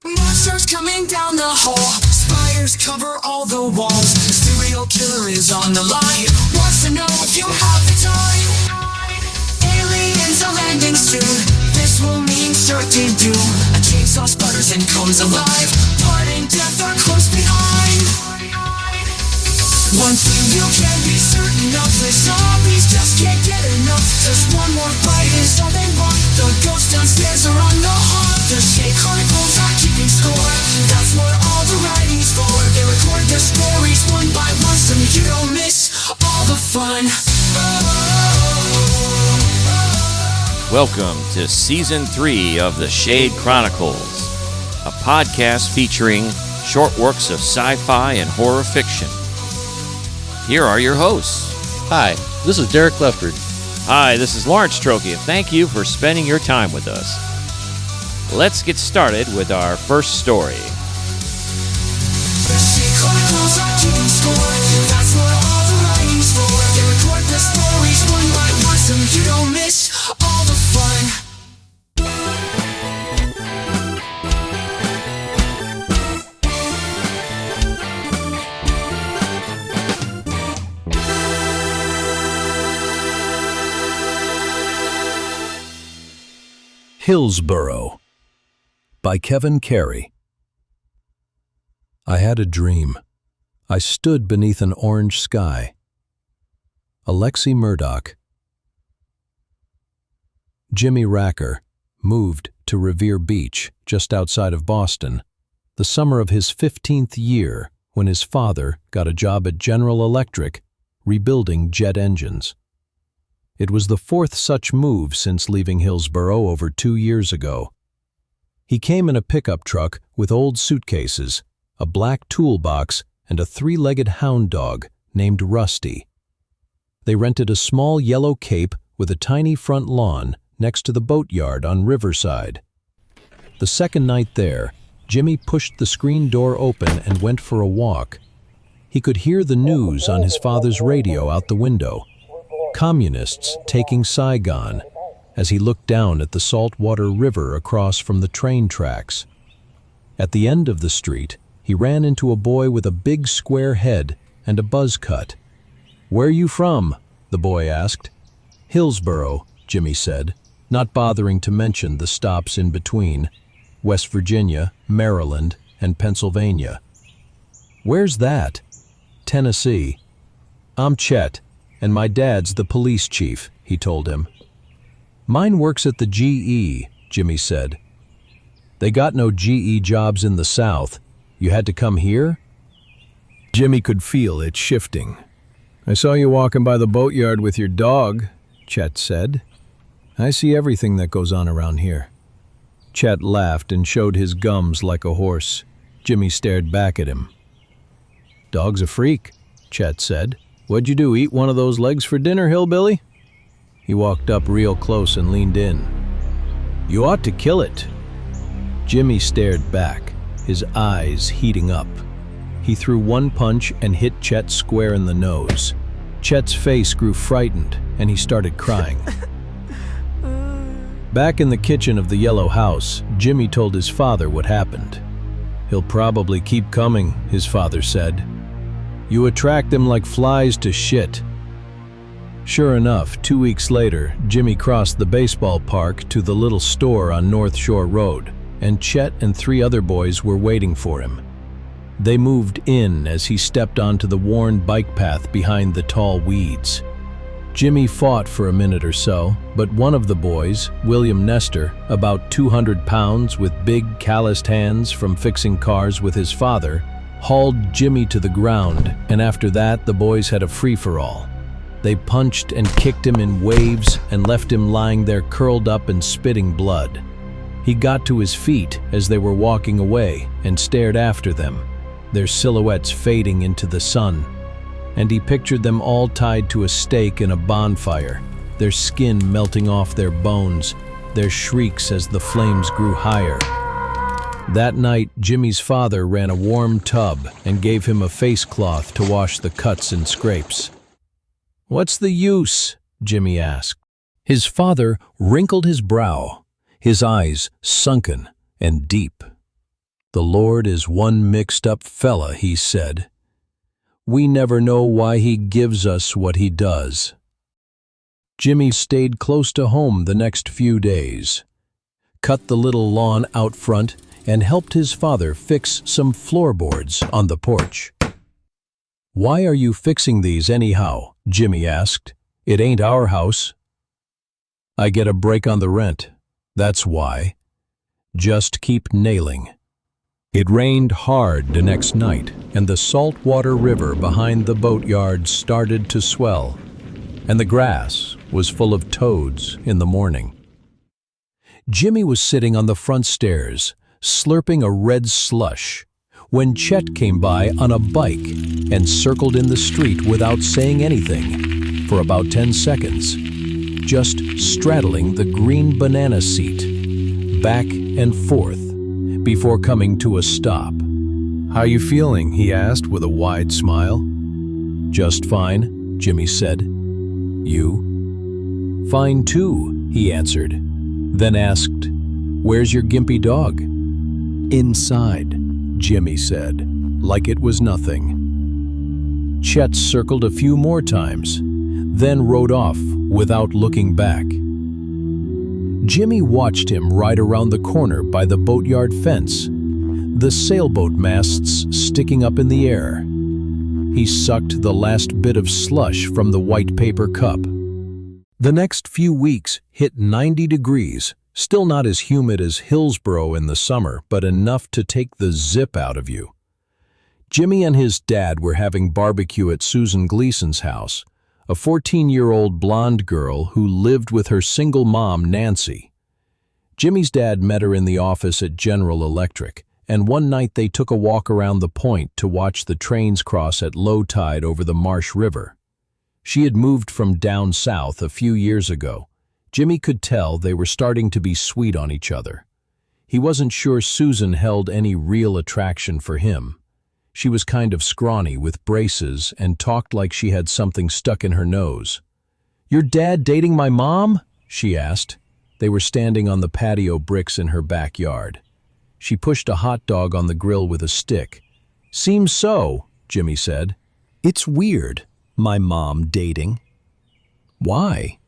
Monsters coming down the hall. Spires cover all the walls. Serial killer is on the line. Wants to know if you have the time. Aliens are landing soon. This will mean certain doom. A chainsaw sputters and comes alive. Blood and death are close behind. One thing you can be certain of, the zombies just can't get enough. Just one more bite is all they want. The ghosts downstairs are on the hunt. The Shade Chronicles are keeping score. That's what all the writing's for. They record their stories one by one so you don't miss all the fun. Welcome to Season 3 of the Shade Chronicles, a podcast featuring short works of sci-fi and horror fiction. Here are your hosts. Hi, this is Derek Lefford. Hi, this is Lawrence Trokey, and thank you for spending your time with us. Let's get started with our first story. The Shade Chronicles are keeping score. That's what all the writing's for. They record the stories one by one so you don't miss all the fun. Hillsboro by Kevin Carey. I had a dream. I stood beneath an orange sky. Alexi Murdoch. Jimmy Racker moved to Revere Beach, just outside of Boston, the summer of his 15th year when his father got a job at General Electric rebuilding jet engines. It was the fourth such move since leaving Hillsboro over 2 years ago. He came in a pickup truck with old suitcases, a black toolbox, and a 3-legged hound dog named Rusty. They rented a small yellow cape with a tiny front lawn next to the boatyard on Riverside. The second night there, Jimmy pushed the screen door open and went for a walk. He could hear the news on his father's radio out the window. Communists taking Saigon, as he looked down at the saltwater river across from the train tracks. At the end of the street, he ran into a boy with a big square head and a buzz cut. "Where you from?" the boy asked. "Hillsboro," Jimmy said, not bothering to mention the stops in between, West Virginia, Maryland, and Pennsylvania. "Where's that?" "Tennessee." "I'm Chet, and my dad's the police chief," he told him. "Mine works at the GE, Jimmy said. "They got no GE jobs in the South. You had to come here?" Jimmy could feel it shifting. "I saw you walking by the boatyard with your dog," Chet said. "I see everything that goes on around here." Chet laughed and showed his gums like a horse. Jimmy stared back at him. "Dog's a freak," Chet said. "What'd you do, eat one of those legs for dinner, hillbilly?" He walked up real close and leaned in. "You ought to kill it." Jimmy stared back, his eyes heating up. He threw one punch and hit Chet square in the nose. Chet's face grew frightened, and he started crying. Back in the kitchen of the yellow house, Jimmy told his father what happened. "He'll probably keep coming," his father said. "You attract them like flies to shit." Sure enough, 2 weeks later, Jimmy crossed the baseball park to the little store on North Shore Road, and Chet and 3 other boys were waiting for him. They moved in as he stepped onto the worn bike path behind the tall weeds. Jimmy fought for a minute or so, but one of the boys, William Nestor, about 200 pounds with big calloused hands from fixing cars with his father, hauled Jimmy to the ground, and after that the boys had a free-for-all. They punched and kicked him in waves and left him lying there curled up and spitting blood. He got to his feet as they were walking away and stared after them, their silhouettes fading into the sun. And he pictured them all tied to a stake in a bonfire, their skin melting off their bones, their shrieks as the flames grew higher. That night, Jimmy's father ran a warm tub and gave him a face cloth to wash the cuts and scrapes. "What's the use?" Jimmy asked. His father wrinkled his brow, his eyes sunken and deep. "The Lord is one mixed-up fella," he said. "We never know why he gives us what he does." Jimmy stayed close to home the next few days, cut the little lawn out front, and helped his father fix some floorboards on the porch. "Why are you fixing these anyhow?" Jimmy asked. "It ain't our house." "I get a break on the rent. That's why. Just keep nailing." It rained hard the next night, and the saltwater river behind the boatyard started to swell, and the grass was full of toads in the morning. Jimmy was sitting on the front stairs, slurping a red slush, when Chet came by on a bike and circled in the street without saying anything for about 10 seconds, just straddling the green banana seat, back and forth, before coming to a stop. "How you feeling?" he asked with a wide smile. "Just fine," Jimmy said. "You?" "Fine too," he answered, then asked, "Where's your gimpy dog?" "Inside," Jimmy said, like it was nothing. Chet circled a few more times, then rode off without looking back. Jimmy watched him ride around the corner by the boatyard fence, the sailboat masts sticking up in the air. He sucked the last bit of slush from the white paper cup. The next few weeks hit 90 degrees, still not as humid as Hillsboro in the summer, but enough to take the zip out of you. Jimmy and his dad were having barbecue at Susan Gleason's house, a 14-year-old blonde girl who lived with her single mom, Nancy. Jimmy's dad met her in the office at General Electric, and one night they took a walk around the point to watch the trains cross at low tide over the Marsh River. She had moved from down south a few years ago. Jimmy could tell they were starting to be sweet on each other. He wasn't sure Susan held any real attraction for him. She was kind of scrawny with braces and talked like she had something stuck in her nose. "Your dad dating my mom?" she asked. They were standing on the patio bricks in her backyard. She pushed a hot dog on the grill with a stick. "Seems so," Jimmy said. "It's weird, my mom dating." "Why?"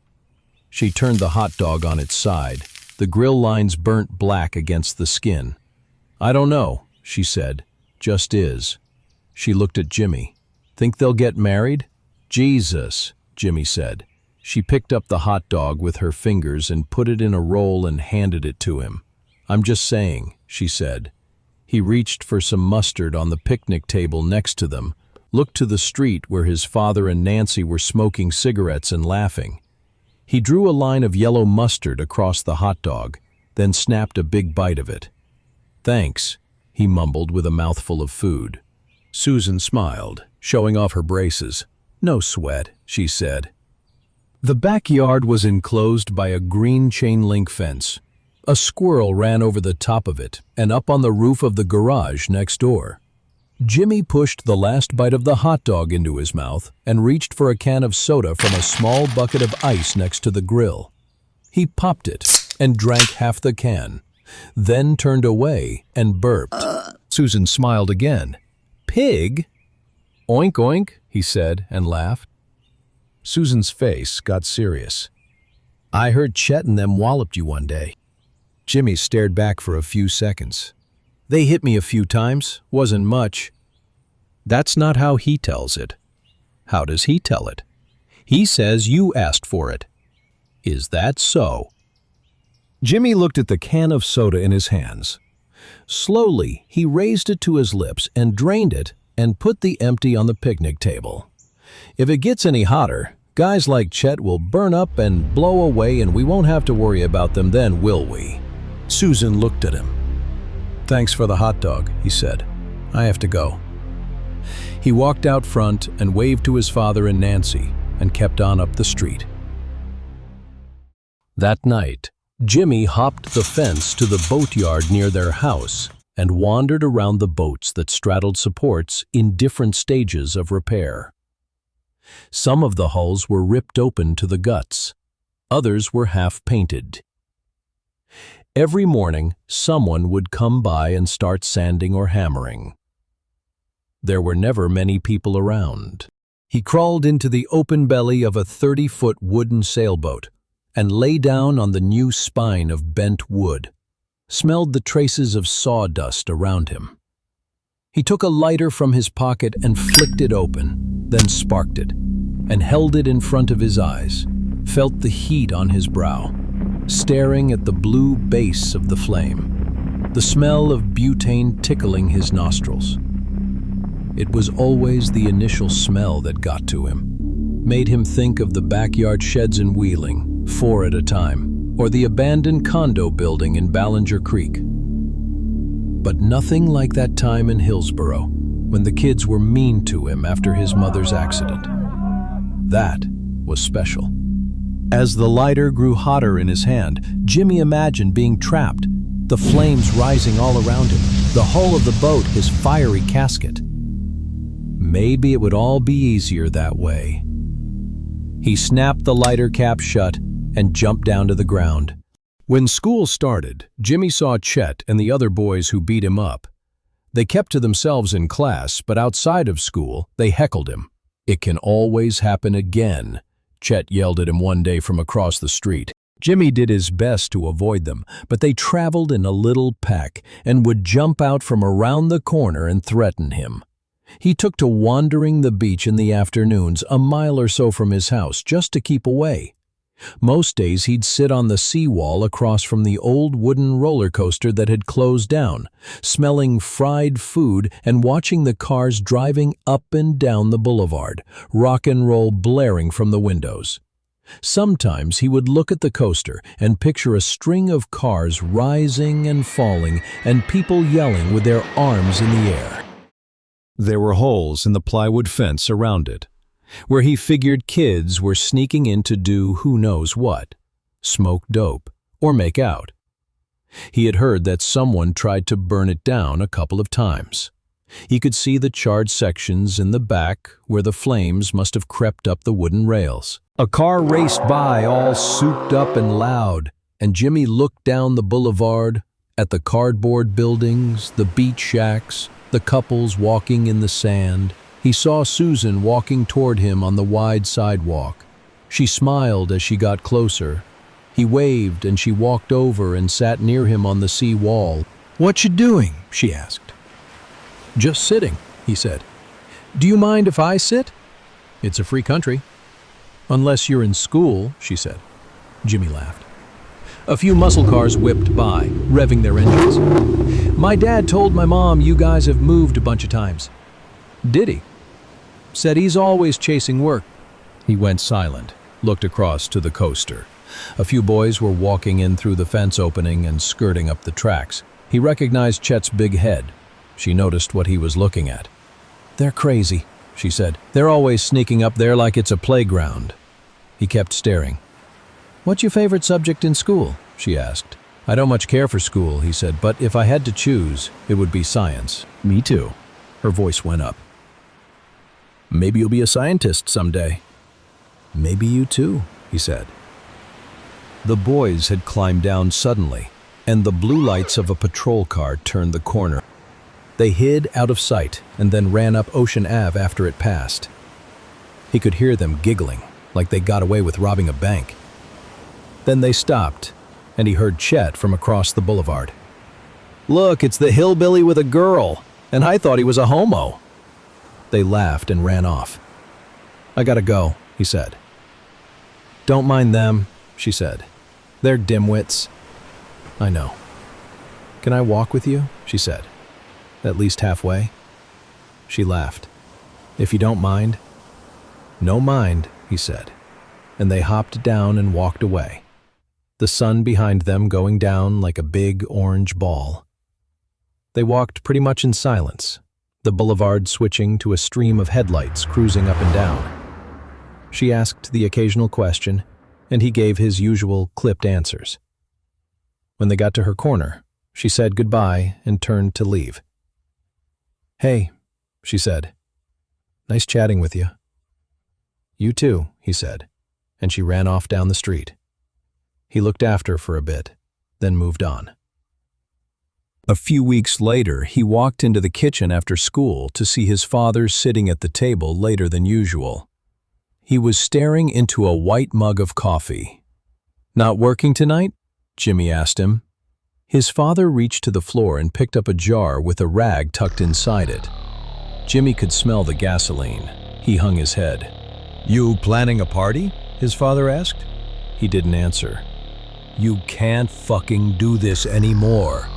She turned the hot dog on its side. The grill lines burnt black against the skin. "I don't know," she said. "Just is." She looked at Jimmy. "Think they'll get married?" "Jesus," Jimmy said. She picked up the hot dog with her fingers and put it in a roll and handed it to him. "I'm just saying," she said. He reached for some mustard on the picnic table next to them, looked to the street where his father and Nancy were smoking cigarettes and laughing. He drew a line of yellow mustard across the hot dog, then snapped a big bite of it. "Thanks," he mumbled with a mouthful of food. Susan smiled, showing off her braces. "No sweat," she said. The backyard was enclosed by a green chain-link fence. A squirrel ran over the top of it and up on the roof of the garage next door. Jimmy pushed the last bite of the hot dog into his mouth and reached for a can of soda from a small bucket of ice next to the grill. He popped it and drank half the can, then turned away and burped. Susan smiled again. "Pig?" "Oink oink," he said and laughed. Susan's face got serious. "I heard Chet and them walloped you one day." Jimmy stared back for a few seconds. "They hit me a few times, wasn't much." That's not how he tells it. How does he tell it? He says you asked for it. Is that so? Jimmy looked at the can of soda in his hands. Slowly, he raised it to his lips and drained it and put the empty on the picnic table. If it gets any hotter, guys like Chet will burn up and blow away and we won't have to worry about them then, will we? Susan looked at him. "Thanks for the hot dog," he said. "I have to go." He walked out front and waved to his father and Nancy and kept on up the street. That night, Jimmy hopped the fence to the boatyard near their house and wandered around the boats that straddled supports in different stages of repair. Some of the hulls were ripped open to the guts. Others were half painted. Every morning, someone would come by and start sanding or hammering. There were never many people around. He crawled into the open belly of a 30-foot wooden sailboat and lay down on the new spine of bent wood, smelled the traces of sawdust around him. He took a lighter from his pocket and flicked it open, then sparked it, and held it in front of his eyes, felt the heat on his brow, staring at the blue base of the flame, the smell of butane tickling his nostrils. It was always the initial smell that got to him, made him think of the backyard sheds in Wheeling, 4 at a time, or the abandoned condo building in Ballinger Creek. But nothing like that time in Hillsboro, when the kids were mean to him after his mother's accident. That was special. As the lighter grew hotter in his hand, Jimmy imagined being trapped, the flames rising all around him, the hull of the boat his fiery casket. Maybe it would all be easier that way. He snapped the lighter cap shut and jumped down to the ground. When school started, Jimmy saw Chet and the other boys who beat him up. They kept to themselves in class, but outside of school, they heckled him. "It can always happen again," Chet yelled at him one day from across the street. Jimmy did his best to avoid them, but they traveled in a little pack and would jump out from around the corner and threaten him. He took to wandering the beach in the afternoons, a mile or so from his house, just to keep away. Most days he'd sit on the seawall across from the old wooden roller coaster that had closed down, smelling fried food and watching the cars driving up and down the boulevard, rock and roll blaring from the windows. Sometimes he would look at the coaster and picture a string of cars rising and falling and people yelling with their arms in the air. There were holes in the plywood fence around it, where he figured kids were sneaking in to do who knows what, smoke dope, or make out. He had heard that someone tried to burn it down a couple of times. He could see the charred sections in the back where the flames must have crept up the wooden rails. A car raced by all souped up and loud, and Jimmy looked down the boulevard at the cardboard buildings, the beach shacks, the couples walking in the sand. He saw Susan walking toward him on the wide sidewalk. She smiled as she got closer. He waved and she walked over and sat near him on the sea wall. "What you doing?" she asked. "Just sitting," he said. "Do you mind if I sit?" "It's a free country." "Unless you're in school," she said. Jimmy laughed. A few muscle cars whipped by, revving their engines. "My dad told my mom you guys have moved a bunch of times." "Did he?" "Said he's always chasing work." He went silent, looked across to the coaster. A few boys were walking in through the fence opening and skirting up the tracks. He recognized Chet's big head. She noticed what he was looking at. "They're crazy," she said. "They're always sneaking up there like it's a playground." He kept staring. "What's your favorite subject in school?" she asked. "I don't much care for school," he said, "but if I had to choose, it would be science." "Me too." Her voice went up. "Maybe you'll be a scientist someday." "Maybe you too," he said. The boys had climbed down suddenly, and the blue lights of a patrol car turned the corner. They hid out of sight and then ran up Ocean Ave after it passed. He could hear them giggling, like they got away with robbing a bank. Then they stopped, and he heard Chet from across the boulevard. "Look, it's the hillbilly with a girl, and I thought he was a homo." They laughed and ran off. "I gotta go," he said. "Don't mind them," she said. "They're dimwits." "I know." "Can I walk with you?" she said. "At least halfway." She laughed. "If you don't mind." "No mind," he said, and they hopped down and walked away, the sun behind them going down like a big orange ball. They walked pretty much in silence, the boulevard switching to a stream of headlights cruising up and down. She asked the occasional question, and he gave his usual clipped answers. When they got to her corner, she said goodbye and turned to leave. "Hey," she said. "Nice chatting with you." "You too," he said, and she ran off down the street. He looked after for a bit, then moved on. A few weeks later, he walked into the kitchen after school to see his father sitting at the table later than usual. He was staring into a white mug of coffee. "Not working tonight?" Jimmy asked him. His father reached to the floor and picked up a jar with a rag tucked inside it. Jimmy could smell the gasoline. He hung his head. "You planning a party?" his father asked. He didn't answer. "You can't fucking do this anymore."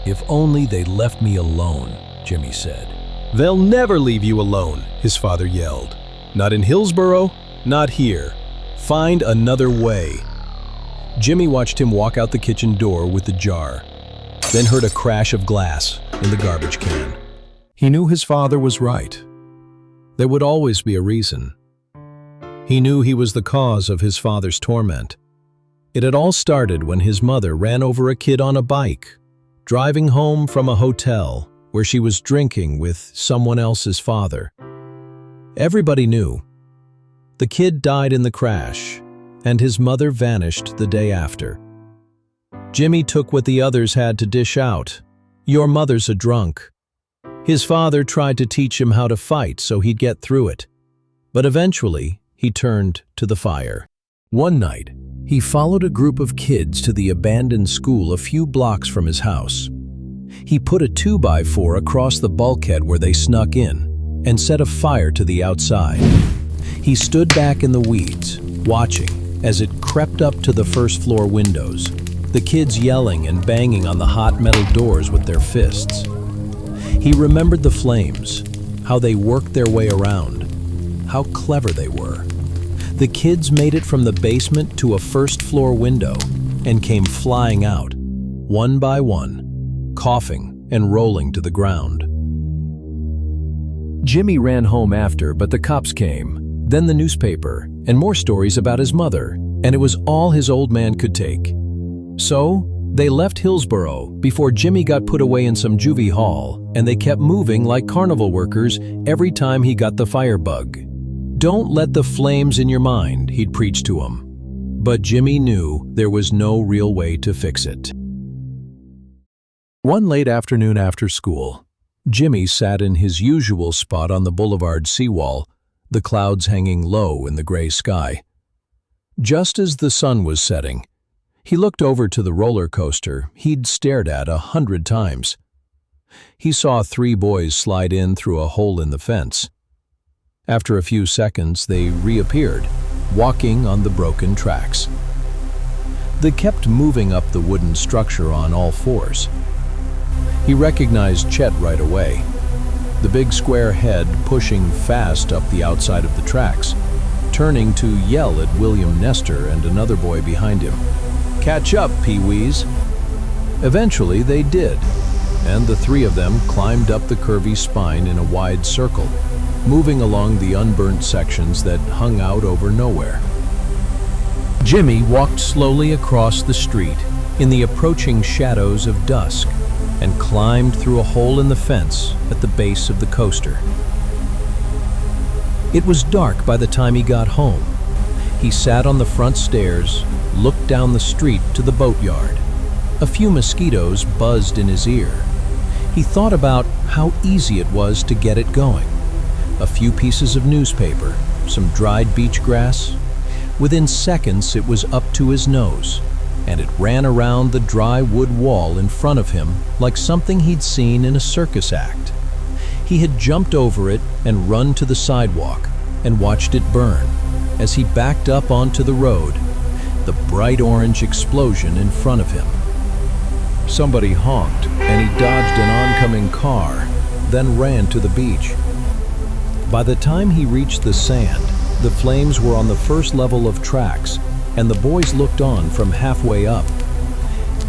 "If only they left me alone," Jimmy said. "They'll never leave you alone," his father yelled. "Not in Hillsboro, not here. Find another way." Jimmy watched him walk out the kitchen door with the jar, then heard a crash of glass in the garbage can. He knew his father was right. There would always be a reason. He knew he was the cause of his father's torment. It had all started when his mother ran over a kid on a bike, driving home from a hotel where she was drinking with someone else's father. Everybody knew. The kid died in the crash, and his mother vanished the day after. Jimmy took what the others had to dish out. "Your mother's a drunk." His father tried to teach him how to fight so he'd get through it, but eventually he turned to the fire. One night, he followed a group of kids to the abandoned school a few blocks from his house. He put a 2x4 across the bulkhead where they snuck in and set a fire to the outside. He stood back in the weeds, watching as it crept up to the first-floor windows, the kids yelling and banging on the hot metal doors with their fists. He remembered the flames, how they worked their way around, how clever they were. The kids made it from the basement to a first-floor window and came flying out, one by one, coughing and rolling to the ground. Jimmy ran home after, but the cops came, then the newspaper, and more stories about his mother, and it was all his old man could take. So, they left Hillsboro before Jimmy got put away in some juvie hall, and they kept moving like carnival workers every time he got the fire bug. "Don't let the flames in your mind," he'd preach to him. But Jimmy knew there was no real way to fix it. One late afternoon after school, Jimmy sat in his usual spot on the boulevard seawall, the clouds hanging low in the gray sky. Just as the sun was setting, he looked over to the roller coaster he'd stared at 100 times. He saw 3 boys slide in through a hole in the fence. After a few seconds, they reappeared, walking on the broken tracks. They kept moving up the wooden structure on all fours. He recognized Chet right away, the big square head pushing fast up the outside of the tracks, turning to yell at William Nestor and another boy behind him. "Catch up, Pee-wees!" Eventually they did, and the 3 of them climbed up the curvy spine in a wide circle, moving along the unburnt sections that hung out over nowhere. Jimmy walked slowly across the street in the approaching shadows of dusk and climbed through a hole in the fence at the base of the coaster. It was dark by the time he got home. He sat on the front stairs, looked down the street to the boatyard. A few mosquitoes buzzed in his ear. He thought about how easy it was to get it going. A few pieces of newspaper, some dried beach grass. Within seconds it was up to his nose, and it ran around the dry wood wall in front of him like something he'd seen in a circus act. He had jumped over it and run to the sidewalk and watched it burn as he backed up onto the road, the bright orange explosion in front of him. Somebody honked and he dodged an oncoming car, then ran to the beach. By the time he reached the sand, the flames were on the first level of tracks, and the boys looked on from halfway up.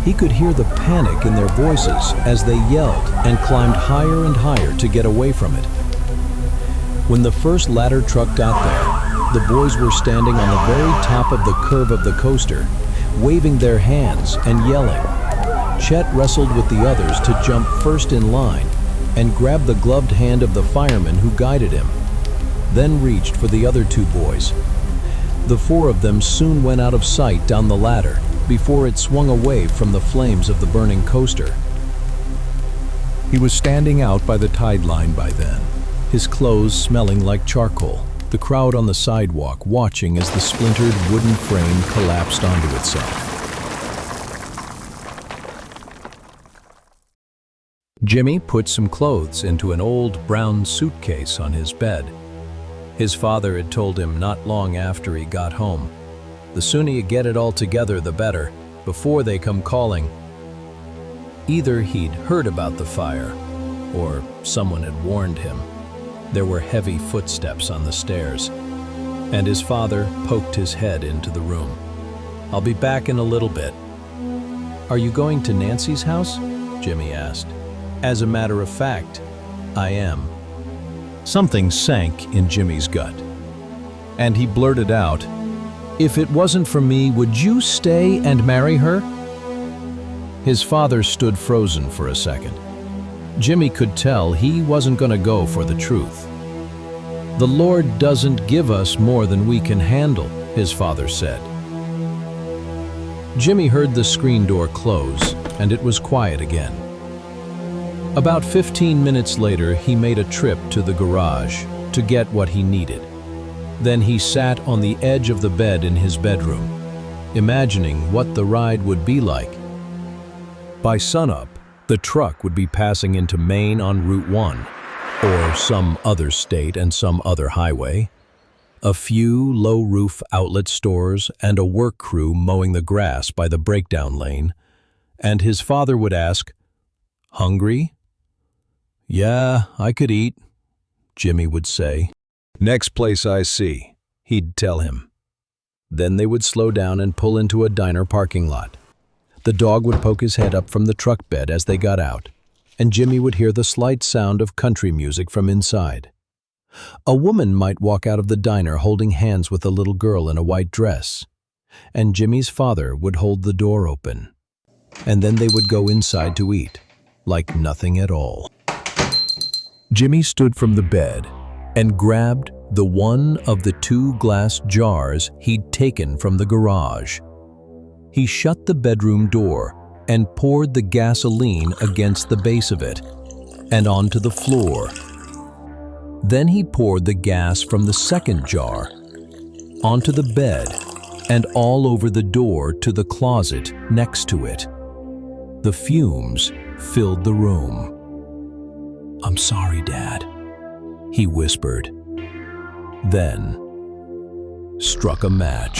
He could hear the panic in their voices as they yelled and climbed higher and higher to get away from it. When the first ladder truck got there, the boys were standing on the very top of the curve of the coaster, waving their hands and yelling. Chet wrestled with the others to jump first in line and grabbed the gloved hand of the fireman who guided him, then reached for the other 2 boys. The 4 of them soon went out of sight down the ladder before it swung away from the flames of the burning coaster. He was standing out by the tide line by then, his clothes smelling like charcoal, the crowd on the sidewalk watching as the splintered wooden frame collapsed onto itself. Jimmy put some clothes into an old brown suitcase on his bed. His father had told him not long after he got home, "The sooner you get it all together, the better, before they come calling." Either he'd heard about the fire, or someone had warned him. There were heavy footsteps on the stairs, and his father poked his head into the room. "I'll be back in a little bit." "Are you going to Nancy's house?" Jimmy asked. "As a matter of fact, I am." Something sank in Jimmy's gut, and he blurted out, "If it wasn't for me, would you stay and marry her?" His father stood frozen for a second. Jimmy could tell he wasn't going to go for the truth. "The Lord doesn't give us more than we can handle," his father said. Jimmy heard the screen door close, and it was quiet again. About 15 minutes later, he made a trip to the garage to get what he needed. Then he sat on the edge of the bed in his bedroom, imagining what the ride would be like. By sunup, the truck would be passing into Maine on Route 1, or some other state and some other highway. A few low-roof outlet stores and a work crew mowing the grass by the breakdown lane. And his father would ask, "Hungry?" "Yeah, I could eat," Jimmy would say. "Next place I see," he'd tell him. Then they would slow down and pull into a diner parking lot. The dog would poke his head up from the truck bed as they got out, and Jimmy would hear the slight sound of country music from inside. A woman might walk out of the diner holding hands with a little girl in a white dress, and Jimmy's father would hold the door open. And then they would go inside to eat, like nothing at all. Jimmy stood from the bed and grabbed the one of the 2 glass jars he'd taken from the garage. He shut the bedroom door and poured the gasoline against the base of it and onto the floor. Then he poured the gas from the second jar onto the bed and all over the door to the closet next to it. The fumes filled the room. "I'm sorry, Dad," he whispered. Then struck a match.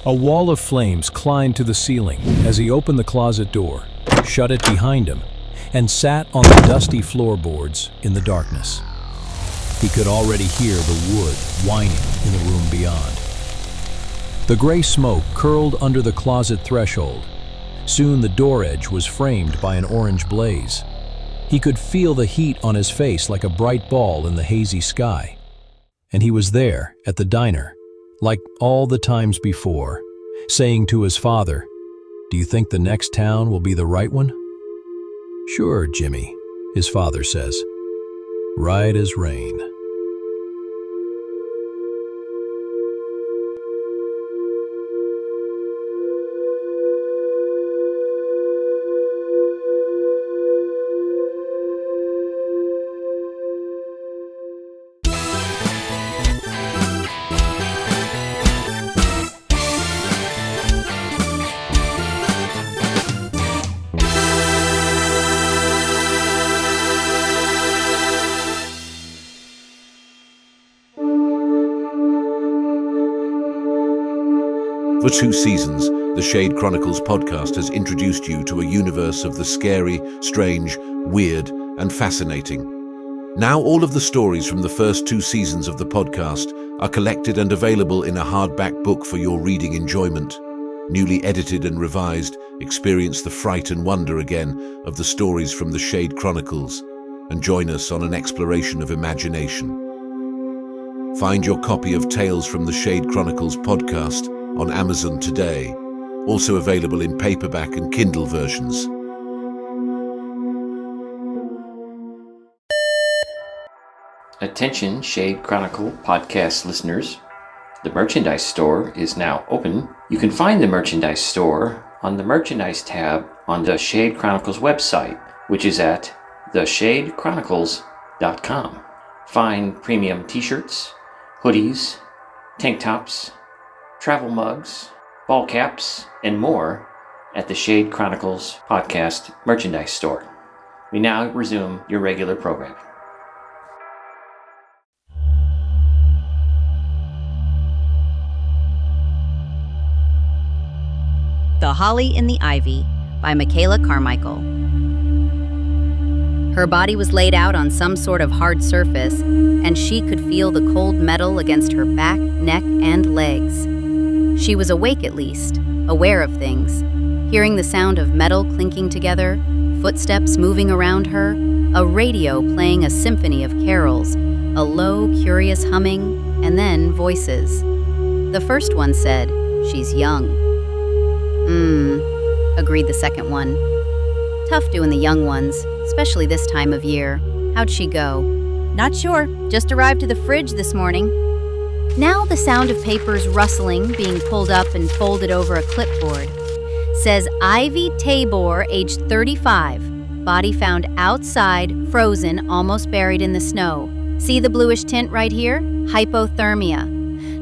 A wall of flames climbed to the ceiling as he opened the closet door, shut it behind him, and sat on the dusty floorboards in the darkness. He could already hear the wood whining in the room beyond. The gray smoke curled under the closet threshold. Soon the door edge was framed by an orange blaze. He could feel the heat on his face like a bright ball in the hazy sky. And he was there at the diner, like all the times before, saying to his father, "Do you think the next town will be the right one?" "Sure, Jimmy," his father says. "Right as rain." For 2 seasons, the Shade Chronicles podcast has introduced you to a universe of the scary, strange, weird, and fascinating. Now all of the stories from the first 2 seasons of the podcast are collected and available in a hardback book for your reading enjoyment. Newly edited and revised, experience the fright and wonder again of the stories from the Shade Chronicles, and join us on an exploration of imagination. Find your copy of Tales from the Shade Chronicles podcast on Amazon today, also available in paperback and Kindle versions. Attention Shade Chronicle podcast listeners. The merchandise store is now open. You can find the merchandise store on the merchandise tab on the Shade Chronicles website, which is at theshadechronicles.com. Find premium t-shirts, hoodies, tank tops, travel mugs, ball caps, and more at the Shade Chronicles Podcast merchandise store. We now resume your regular programming. The Holly in the Ivy by Makayla Carmichael. Her body was laid out on some sort of hard surface, and she could feel the cold metal against her back, neck, and legs. She was awake at least, aware of things, hearing the sound of metal clinking together, footsteps moving around her, a radio playing a symphony of carols, a low, curious humming, and then voices. The first one said, "She's young." Agreed the second one. Tough doing the young ones, especially this time of year. How'd she go? Not sure. Just arrived to the fridge this morning. Now the sound of papers rustling, being pulled up and folded over a clipboard. Says Ivy Tabor, age 35. Body found outside, frozen, almost buried in the snow. See the bluish tint right here? Hypothermia.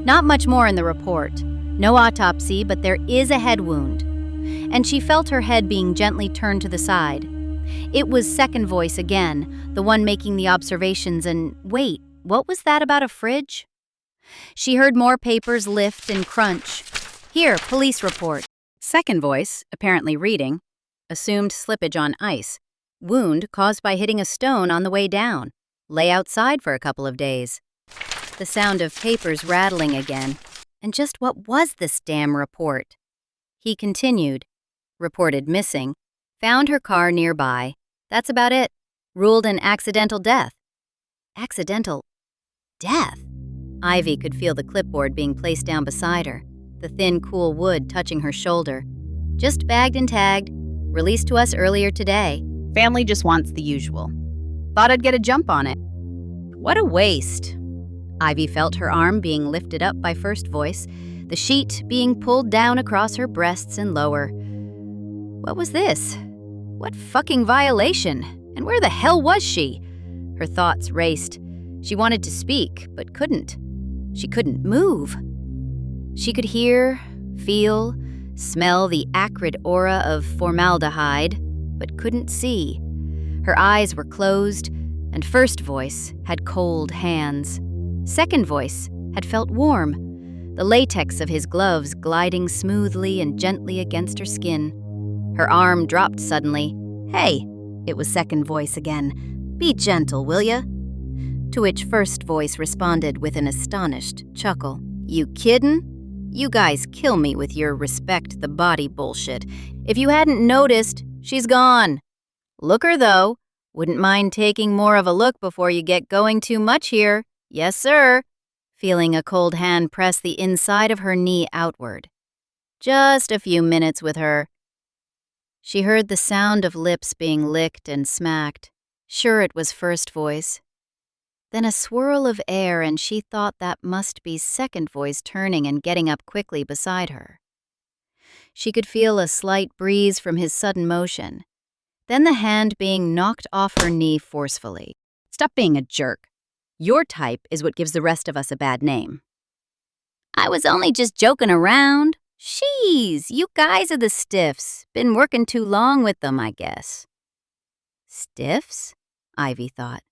Not much more in the report. No autopsy, but there is a head wound. And she felt her head being gently turned to the side. It was second voice again, the one making the observations, and wait, what was that about a fridge? She heard more papers lift and crunch. Here, police report. Second voice, apparently reading, assumed slippage on ice. Wound caused by hitting a stone on the way down. Lay outside for a couple of days. The sound of papers rattling again. And just what was this damn report? He continued. Reported missing. Found her car nearby. That's about it. Ruled an accidental death. Accidental death? Ivy could feel the clipboard being placed down beside her, the thin, cool wood touching her shoulder. Just bagged and tagged. Released to us earlier today. Family just wants the usual. Thought I'd get a jump on it. What a waste. Ivy felt her arm being lifted up by first voice, the sheet being pulled down across her breasts and lower. What was this? What fucking violation? And where the hell was she? Her thoughts raced. She wanted to speak, but couldn't. She couldn't move. She could hear, feel, smell the acrid aura of formaldehyde, but couldn't see. Her eyes were closed, and first voice had cold hands. Second voice had felt warm, the latex of his gloves gliding smoothly and gently against her skin. Her arm dropped suddenly. "Hey," it was second voice again. "Be gentle, will ya?" To which first voice responded with an astonished chuckle. "You kiddin'? You guys kill me with your respect the body bullshit. If you hadn't noticed, she's gone. Look her, though. Wouldn't mind taking more of a look before you get going too much here. Yes, sir." Feeling a cold hand press the inside of her knee outward. Just a few minutes with her. She heard the sound of lips being licked and smacked. Sure it was first voice. Then a swirl of air, and she thought that must be second voice turning and getting up quickly beside her. She could feel a slight breeze from his sudden motion. Then the hand being knocked off her knee forcefully. "Stop being a jerk. Your type is what gives the rest of us a bad name." "I was only just joking around. Sheesh, you guys are the stiffs. Been working too long with them, I guess." Stiffs? Ivy thought.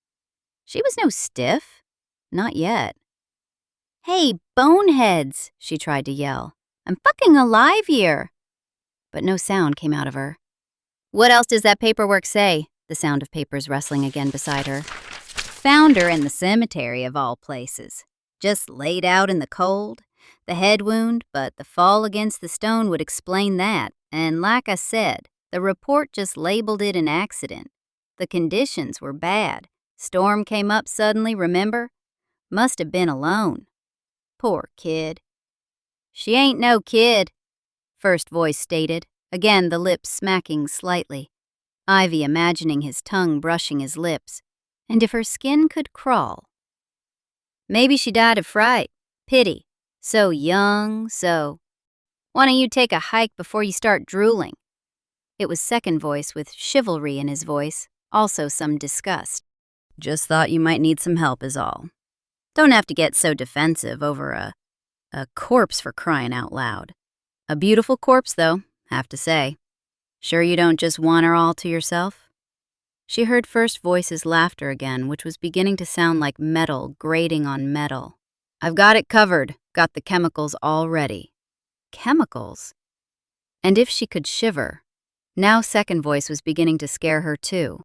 She was no stiff. Not yet. "Hey, boneheads," she tried to yell. "I'm fucking alive here." But no sound came out of her. "What else does that paperwork say?" The sound of papers rustling again beside her. "Found her in the cemetery of all places. Just laid out in the cold. The head wound, but the fall against the stone would explain that. And like I said, the report just labeled it an accident. The conditions were bad. Storm came up suddenly, remember? Must have been alone. Poor kid." "She ain't no kid," first voice stated, again the lips smacking slightly. Ivy imagining his tongue brushing his lips. And if her skin could crawl. "Maybe she died of fright. Pity. So young, why don't you take a hike before you start drooling? It was second voice with chivalry in his voice, also some disgust. Just thought you might need some help is all. Don't have to get so defensive over a corpse for crying out loud. A beautiful corpse, though, have to say. Sure you don't just want her all to yourself? She heard first voice's laughter again, which was beginning to sound like metal grating on metal. I've got it covered. Got the chemicals all ready. Chemicals? And if she could shiver. Now second voice was beginning to scare her too.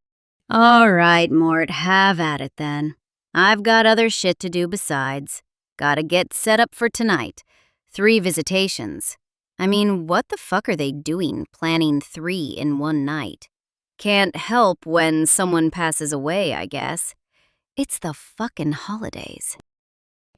All right, Mort, have at it then. I've got other shit to do besides. Gotta get set up for tonight. 3 visitations. I mean, what the fuck are they doing planning 3 in one night? Can't help when someone passes away, I guess. It's the fucking holidays.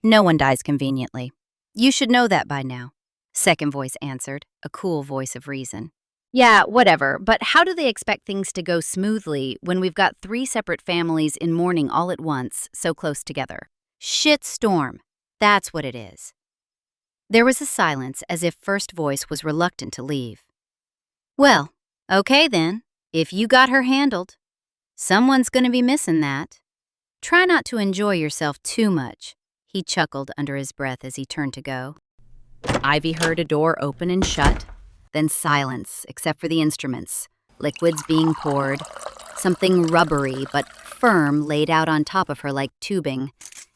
No one dies conveniently. You should know that by now. Second voice answered, a cool voice of reason. Yeah, whatever, but how do they expect things to go smoothly when we've got 3 separate families in mourning all at once, so close together? Shit storm. That's what it is. There was a silence as if first voice was reluctant to leave. Well, okay then, if you got her handled. Someone's gonna be missing that. Try not to enjoy yourself too much, he chuckled under his breath as he turned to go. Ivy heard a door open and shut, then silence except for the instruments, liquids being poured, something rubbery but firm laid out on top of her like tubing,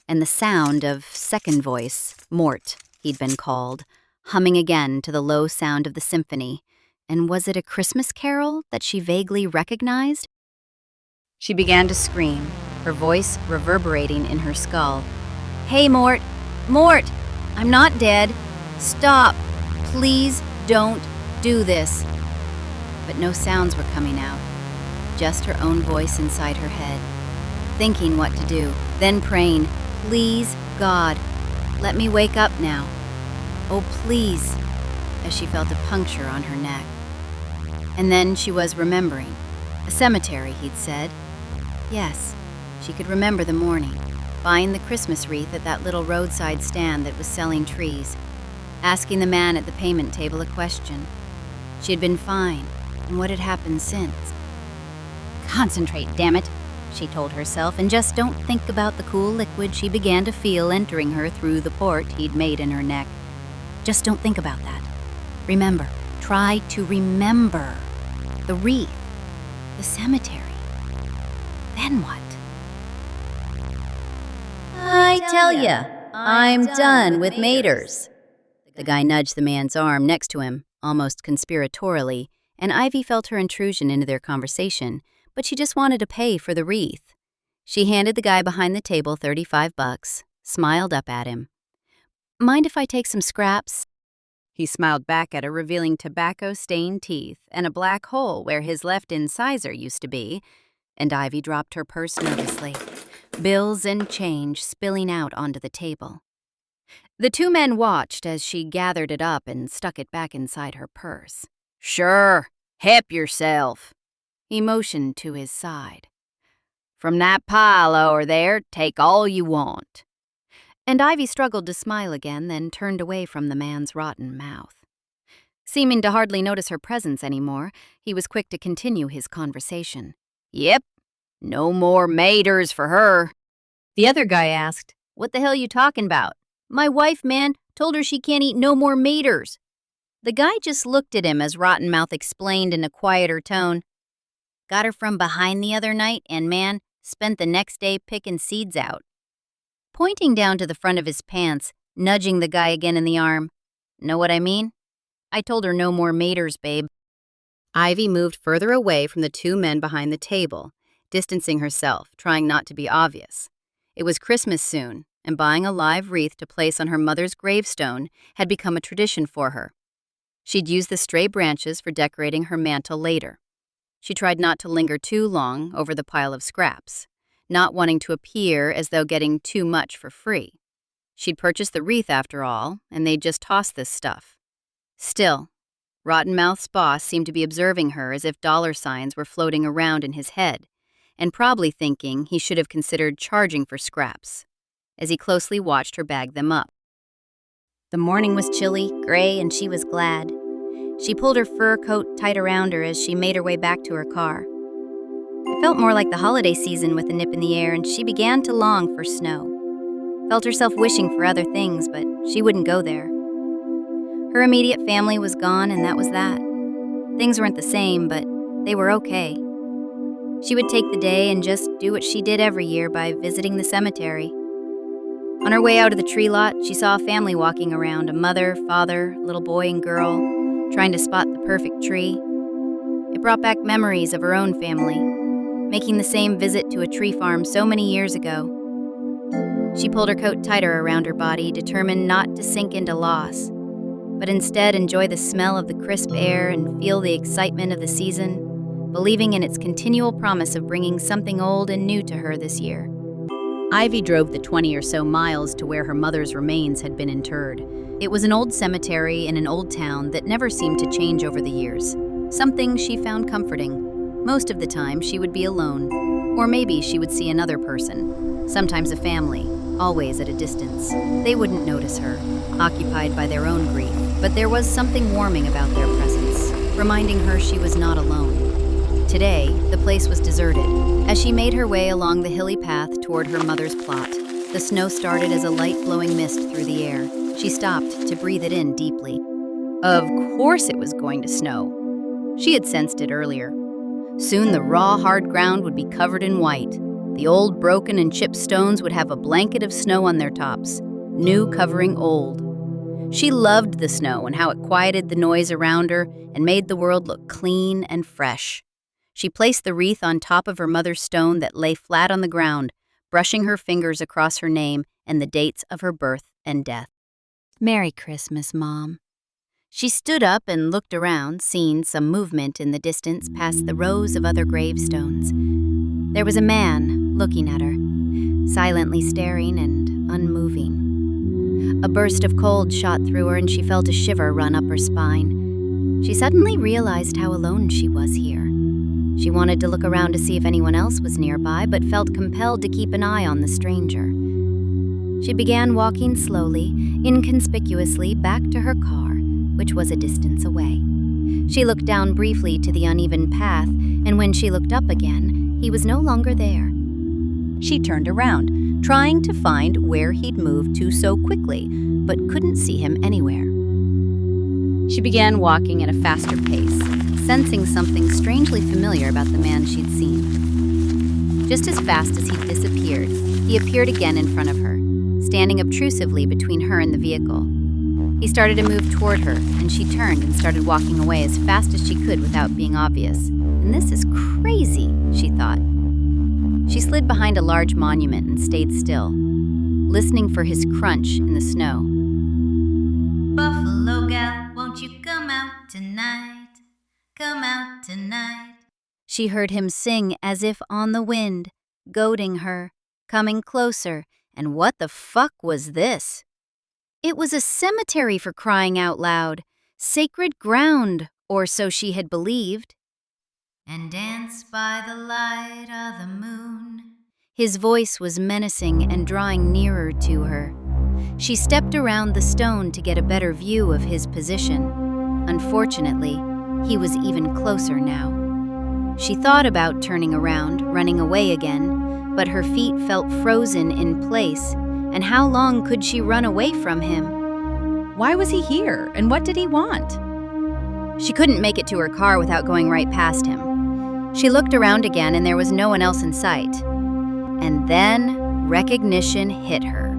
and the sound of second voice, Mort, he'd been called, humming again to the low sound of the symphony. And was it a Christmas carol that she vaguely recognized? She began to scream, her voice reverberating in her skull. Hey, Mort! Mort! I'm not dead! Stop! Please don't do this! But no sounds were coming out, just her own voice inside her head, thinking what to do, then praying, please, God, let me wake up now. Oh, please, as she felt a puncture on her neck. And then she was remembering. A cemetery, he'd said. Yes, she could remember the morning, buying the Christmas wreath at that little roadside stand that was selling trees, asking the man at the payment table a question. She had been fine, and what had happened since? Concentrate, damn it, she told herself, and just don't think about the cool liquid she began to feel entering her through the port he'd made in her neck. Just don't think about that. Remember, try to remember. The wreath, the cemetery. Then what? I tell ya, I'm done with maters. The guy nudged the man's arm next to him, almost conspiratorially, and Ivy felt her intrusion into their conversation, but she just wanted to pay for the wreath. She handed the guy behind the table $35, smiled up at him. Mind if I take some scraps? He smiled back at her, revealing tobacco-stained teeth and a black hole where his left incisor used to be, and Ivy dropped her purse nervously, bills and change spilling out onto the table. The 2 men watched as she gathered it up and stuck it back inside her purse. Sure, help yourself. He motioned to his side. From that pile over there, take all you want. And Ivy struggled to smile again, then turned away from the man's rotten mouth. Seeming to hardly notice her presence anymore, he was quick to continue his conversation. Yep, no more maters for her. The other guy asked, what the hell you talking about? My wife, man, told her she can't eat no more maters. The guy just looked at him as Rottenmouth explained in a quieter tone. Got her from behind the other night and, man, spent the next day picking seeds out. Pointing down to the front of his pants, nudging the guy again in the arm. Know what I mean? I told her no more maters, babe. Ivy moved further away from the 2 men behind the table, distancing herself, trying not to be obvious. It was Christmas soon, and buying a live wreath to place on her mother's gravestone had become a tradition for her. She'd use the stray branches for decorating her mantel later. She tried not to linger too long over the pile of scraps, not wanting to appear as though getting too much for free. She'd purchased the wreath after all, and they'd just toss this stuff. Still, Rottenmouth's boss seemed to be observing her as if dollar signs were floating around in his head, and probably thinking he should have considered charging for scraps, as he closely watched her bag them up. The morning was chilly, gray, and she was glad. She pulled her fur coat tight around her as she made her way back to her car. It felt more like the holiday season with a nip in the air, and she began to long for snow. Felt herself wishing for other things, but she wouldn't go there. Her immediate family was gone, and that was that. Things weren't the same, but they were okay. She would take the day and just do what she did every year by visiting the cemetery. On her way out of the tree lot, she saw a family walking around, a mother, father, little boy, and girl, trying to spot the perfect tree. It brought back memories of her own family, making the same visit to a tree farm so many years ago. She pulled her coat tighter around her body, determined not to sink into loss, but instead enjoy the smell of the crisp air and feel the excitement of the season, believing in its continual promise of bringing something old and new to her this year. Ivy drove the 20 or so miles to where her mother's remains had been interred. It was an old cemetery in an old town that never seemed to change over the years, something she found comforting. Most of the time, she would be alone, or maybe she would see another person, sometimes a family, always at a distance. They wouldn't notice her, occupied by their own grief, but there was something warming about their presence, reminding her she was not alone. Today, the place was deserted. As she made her way along the hilly path toward her mother's plot, the snow started as a light glowing mist through the air. She stopped to breathe it in deeply. Of course it was going to snow. She had sensed it earlier. Soon the raw, hard ground would be covered in white. The old, broken, and chipped stones would have a blanket of snow on their tops, new covering old. She loved the snow and how it quieted the noise around her and made the world look clean and fresh. She placed the wreath on top of her mother's stone that lay flat on the ground, brushing her fingers across her name and the dates of her birth and death. Merry Christmas, Mom. She stood up and looked around, seeing some movement in the distance past the rows of other gravestones. There was a man looking at her, silently staring and unmoving. A burst of cold shot through her and she felt a shiver run up her spine. She suddenly realized how alone she was here. She wanted to look around to see if anyone else was nearby, but felt compelled to keep an eye on the stranger. She began walking slowly, inconspicuously, back to her car, which was a distance away. She looked down briefly to the uneven path, and when she looked up again, he was no longer there. She turned around, trying to find where he'd moved to so quickly, but couldn't see him anywhere. She began walking at a faster pace, sensing something strangely familiar about the man she'd seen. Just as fast as he disappeared, he appeared again in front of her, standing obtrusively between her and the vehicle. He started to move toward her, and she turned and started walking away as fast as she could without being obvious. And this is crazy, she thought. She slid behind a large monument and stayed still, listening for his crunch in the snow. Buffalo gal, won't you come out tonight? Come out tonight. She heard him sing as if on the wind, goading her, coming closer, and what the fuck was this? It was a cemetery, for crying out loud. Sacred ground, or so she had believed. And dance by the light of the moon. His voice was menacing and drawing nearer to her. She stepped around the stone to get a better view of his position. Unfortunately, he was even closer now. She thought about turning around, running away again, but her feet felt frozen in place, and how long could she run away from him? Why was he here, and what did he want? She couldn't make it to her car without going right past him. She looked around again, and there was no one else in sight. And then recognition hit her.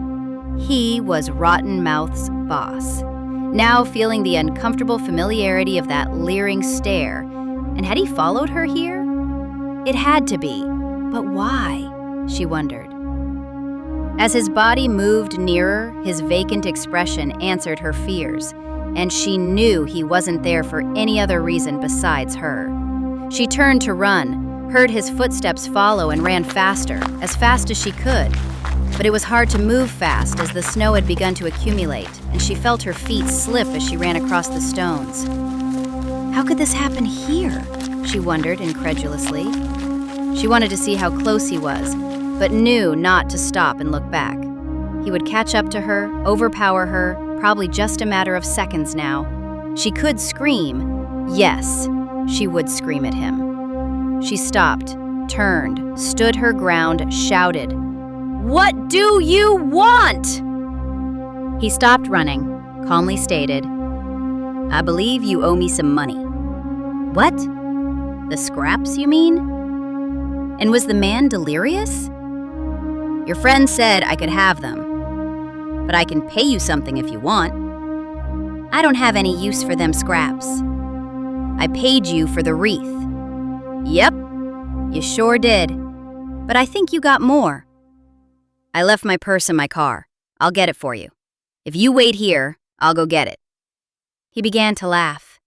He was Rotten Mouth's boss, now feeling the uncomfortable familiarity of that leering stare. And had he followed her here? It had to be, but why? She wondered. As his body moved nearer, his vacant expression answered her fears, and she knew he wasn't there for any other reason besides her. She turned to run, heard his footsteps follow, and ran faster, as fast as she could. But it was hard to move fast as the snow had begun to accumulate, and she felt her feet slip as she ran across the stones. How could this happen here? She wondered incredulously. She wanted to see how close he was, but knew not to stop and look back. He would catch up to her, overpower her, probably just a matter of seconds now. She could scream. Yes, she would scream at him. She stopped, turned, stood her ground, shouted, "What do you want?" He stopped running, calmly stated, "I believe you owe me some money." "What? The scraps, you mean?" And was the man delirious? "Your friend said I could have them, but I can pay you something if you want." "I don't have any use for them scraps." "I paid you for the wreath." "Yep, you sure did. But I think you got more." "I left my purse in my car. I'll get it for you. If you wait here, I'll go get it." He began to laugh.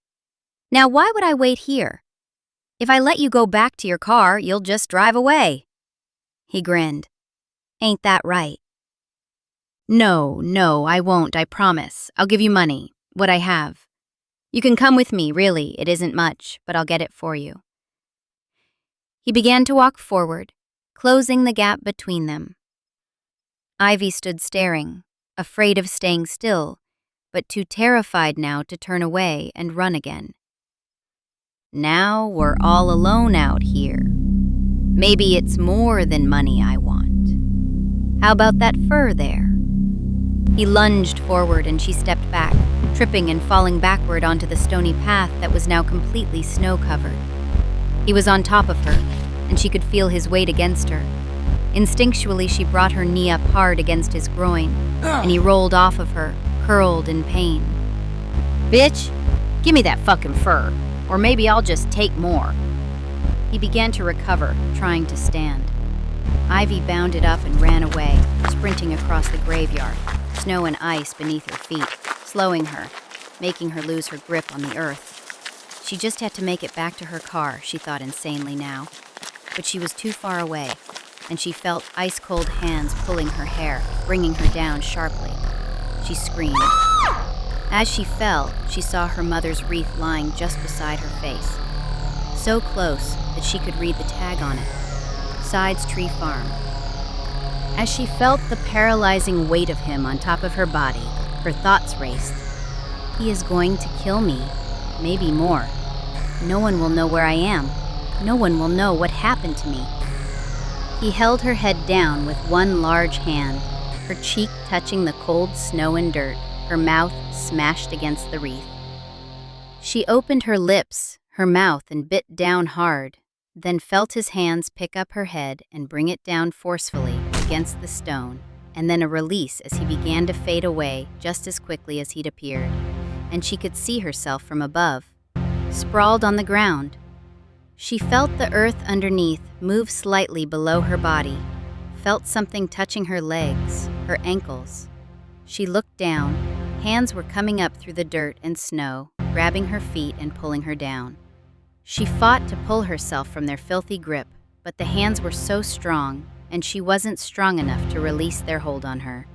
"Now why would I wait here? If I let you go back to your car, you'll just drive away." He grinned. "Ain't that right?" No, I won't, I promise. I'll give you money, what I have. You can come with me, really, it isn't much, but I'll get it for you." He began to walk forward, closing the gap between them. Ivy stood staring, afraid of staying still, but too terrified now to turn away and run again. Now we're all alone out here. Maybe it's more than money I want. How about that fur there? He lunged forward and she stepped back, tripping and falling backward onto the stony path that was now completely snow-covered. He was on top of her, and she could feel his weight against her. Instinctually, she brought her knee up hard against his groin, and he rolled off of her, curled in pain. "Bitch, give me that fucking fur, or maybe I'll just take more." He began to recover, trying to stand. Ivy bounded up and ran away, sprinting across the graveyard, snow and ice beneath her feet, slowing her, making her lose her grip on the earth. She just had to make it back to her car, she thought insanely now. But she was too far away, and she felt ice-cold hands pulling her hair, bringing her down sharply. She screamed. As she fell, she saw her mother's wreath lying just beside her face, so close that she could read the tag on it, Sides Tree Farm. As she felt the paralyzing weight of him on top of her body, her thoughts raced. He is going to kill me, maybe more. No one will know where I am. No one will know what happened to me. He held her head down with one large hand, her cheek touching the cold snow and dirt, her mouth smashed against the wreath. She opened her lips, her mouth, and bit down hard, then felt his hands pick up her head and bring it down forcefully against the stone, and then a release as he began to fade away just as quickly as he'd appeared, and she could see herself from above, sprawled on the ground. She felt the earth underneath move slightly below her body, felt something touching her legs, her ankles. She looked down. Hands were coming up through the dirt and snow, grabbing her feet and pulling her down. She fought to pull herself from their filthy grip, but the hands were so strong, and she wasn't strong enough to release their hold on her.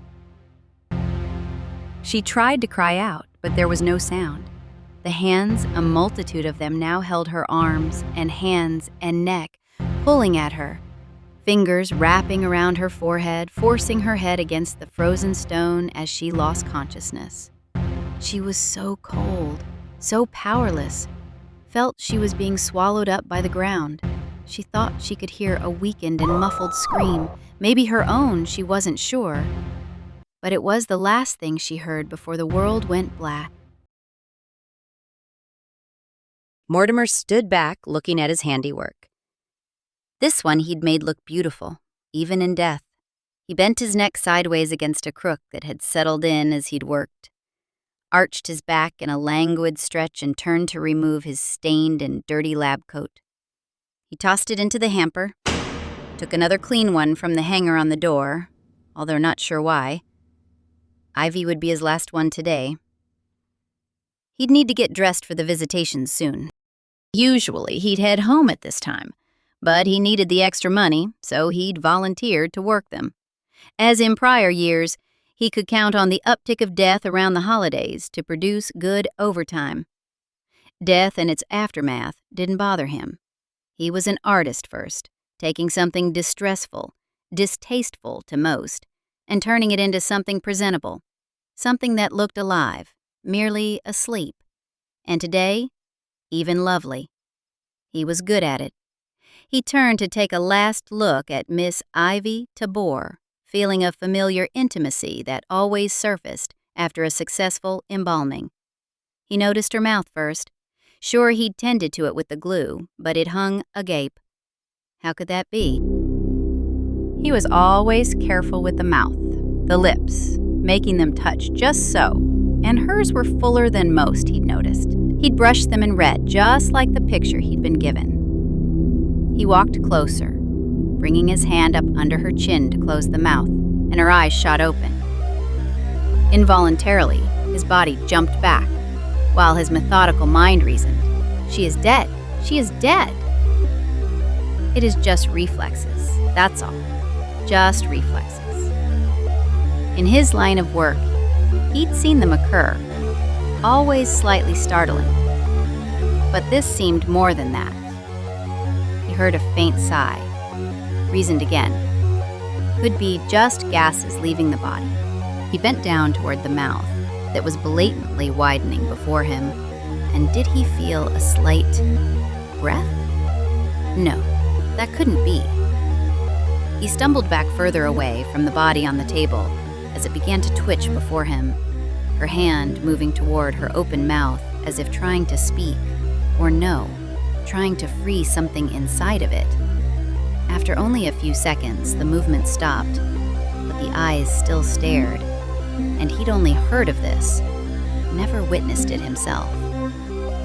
She tried to cry out, but there was no sound. The hands, a multitude of them, now held her arms and hands and neck, pulling at her, fingers wrapping around her forehead, forcing her head against the frozen stone as she lost consciousness. She was so cold, so powerless, felt she was being swallowed up by the ground. She thought she could hear a weakened and muffled scream, maybe her own, she wasn't sure. But it was the last thing she heard before the world went black. Mortimer stood back, looking at his handiwork. This one he'd made look beautiful, even in death. He bent his neck sideways against a crook that had settled in as he'd worked, arched his back in a languid stretch and turned to remove his stained and dirty lab coat. He tossed it into the hamper, took another clean one from the hanger on the door, although not sure why. Ivy would be his last one today. He'd need to get dressed for the visitation soon. Usually he'd head home at this time, but he needed the extra money, so he'd volunteered to work them. As in prior years, he could count on the uptick of death around the holidays to produce good overtime. Death and its aftermath didn't bother him. He was an artist first, taking something distressful, distasteful to most, and turning it into something presentable. something that looked alive, merely asleep. And today, even lovely. He was good at it. He turned to take a last look at Miss Ivy Tabor, feeling a familiar intimacy that always surfaced after a successful embalming. He noticed her mouth first. Sure, he'd tended to it with the glue, but it hung agape. How could that be? He was always careful with the mouth, the lips, making them touch just so, and hers were fuller than most, he'd noticed. He'd brushed them in red, just like the picture he'd been given. He walked closer, bringing his hand up under her chin to close the mouth, and her eyes shot open. Involuntarily, his body jumped back, while his methodical mind reasoned, "She is dead. She is dead." It is just reflexes, that's all. Just reflexes. In his line of work, he'd seen them occur, always slightly startling. But this seemed more than that. He heard a faint sigh, reasoned again. Could be just gases leaving the body. He bent down toward the mouth that was blatantly widening before him, and did he feel a slight breath? No, that couldn't be. He stumbled back further away from the body on the table as it began to twitch before him, her hand moving toward her open mouth as if trying to speak, or no, trying to free something inside of it. After only a few seconds, the movement stopped, but the eyes still stared, and he'd only heard of this, never witnessed it himself.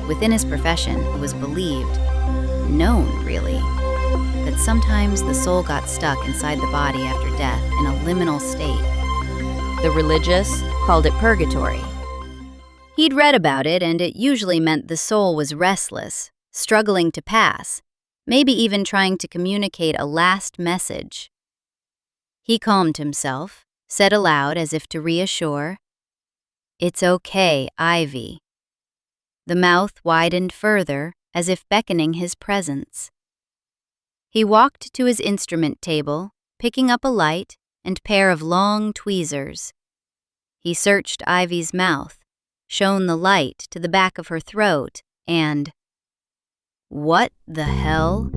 Within his profession, it was believed, known really, that sometimes the soul got stuck inside the body after death in a liminal state. The religious called it purgatory. He'd read about it, and it usually meant the soul was restless, struggling to pass, maybe even trying to communicate a last message. He calmed himself, said aloud as if to reassure, "It's okay, Ivy." The mouth widened further, as if beckoning his presence. He walked to his instrument table, picking up a light and pair of long tweezers. He searched Ivy's mouth, shone the light to the back of her throat, and what the hell?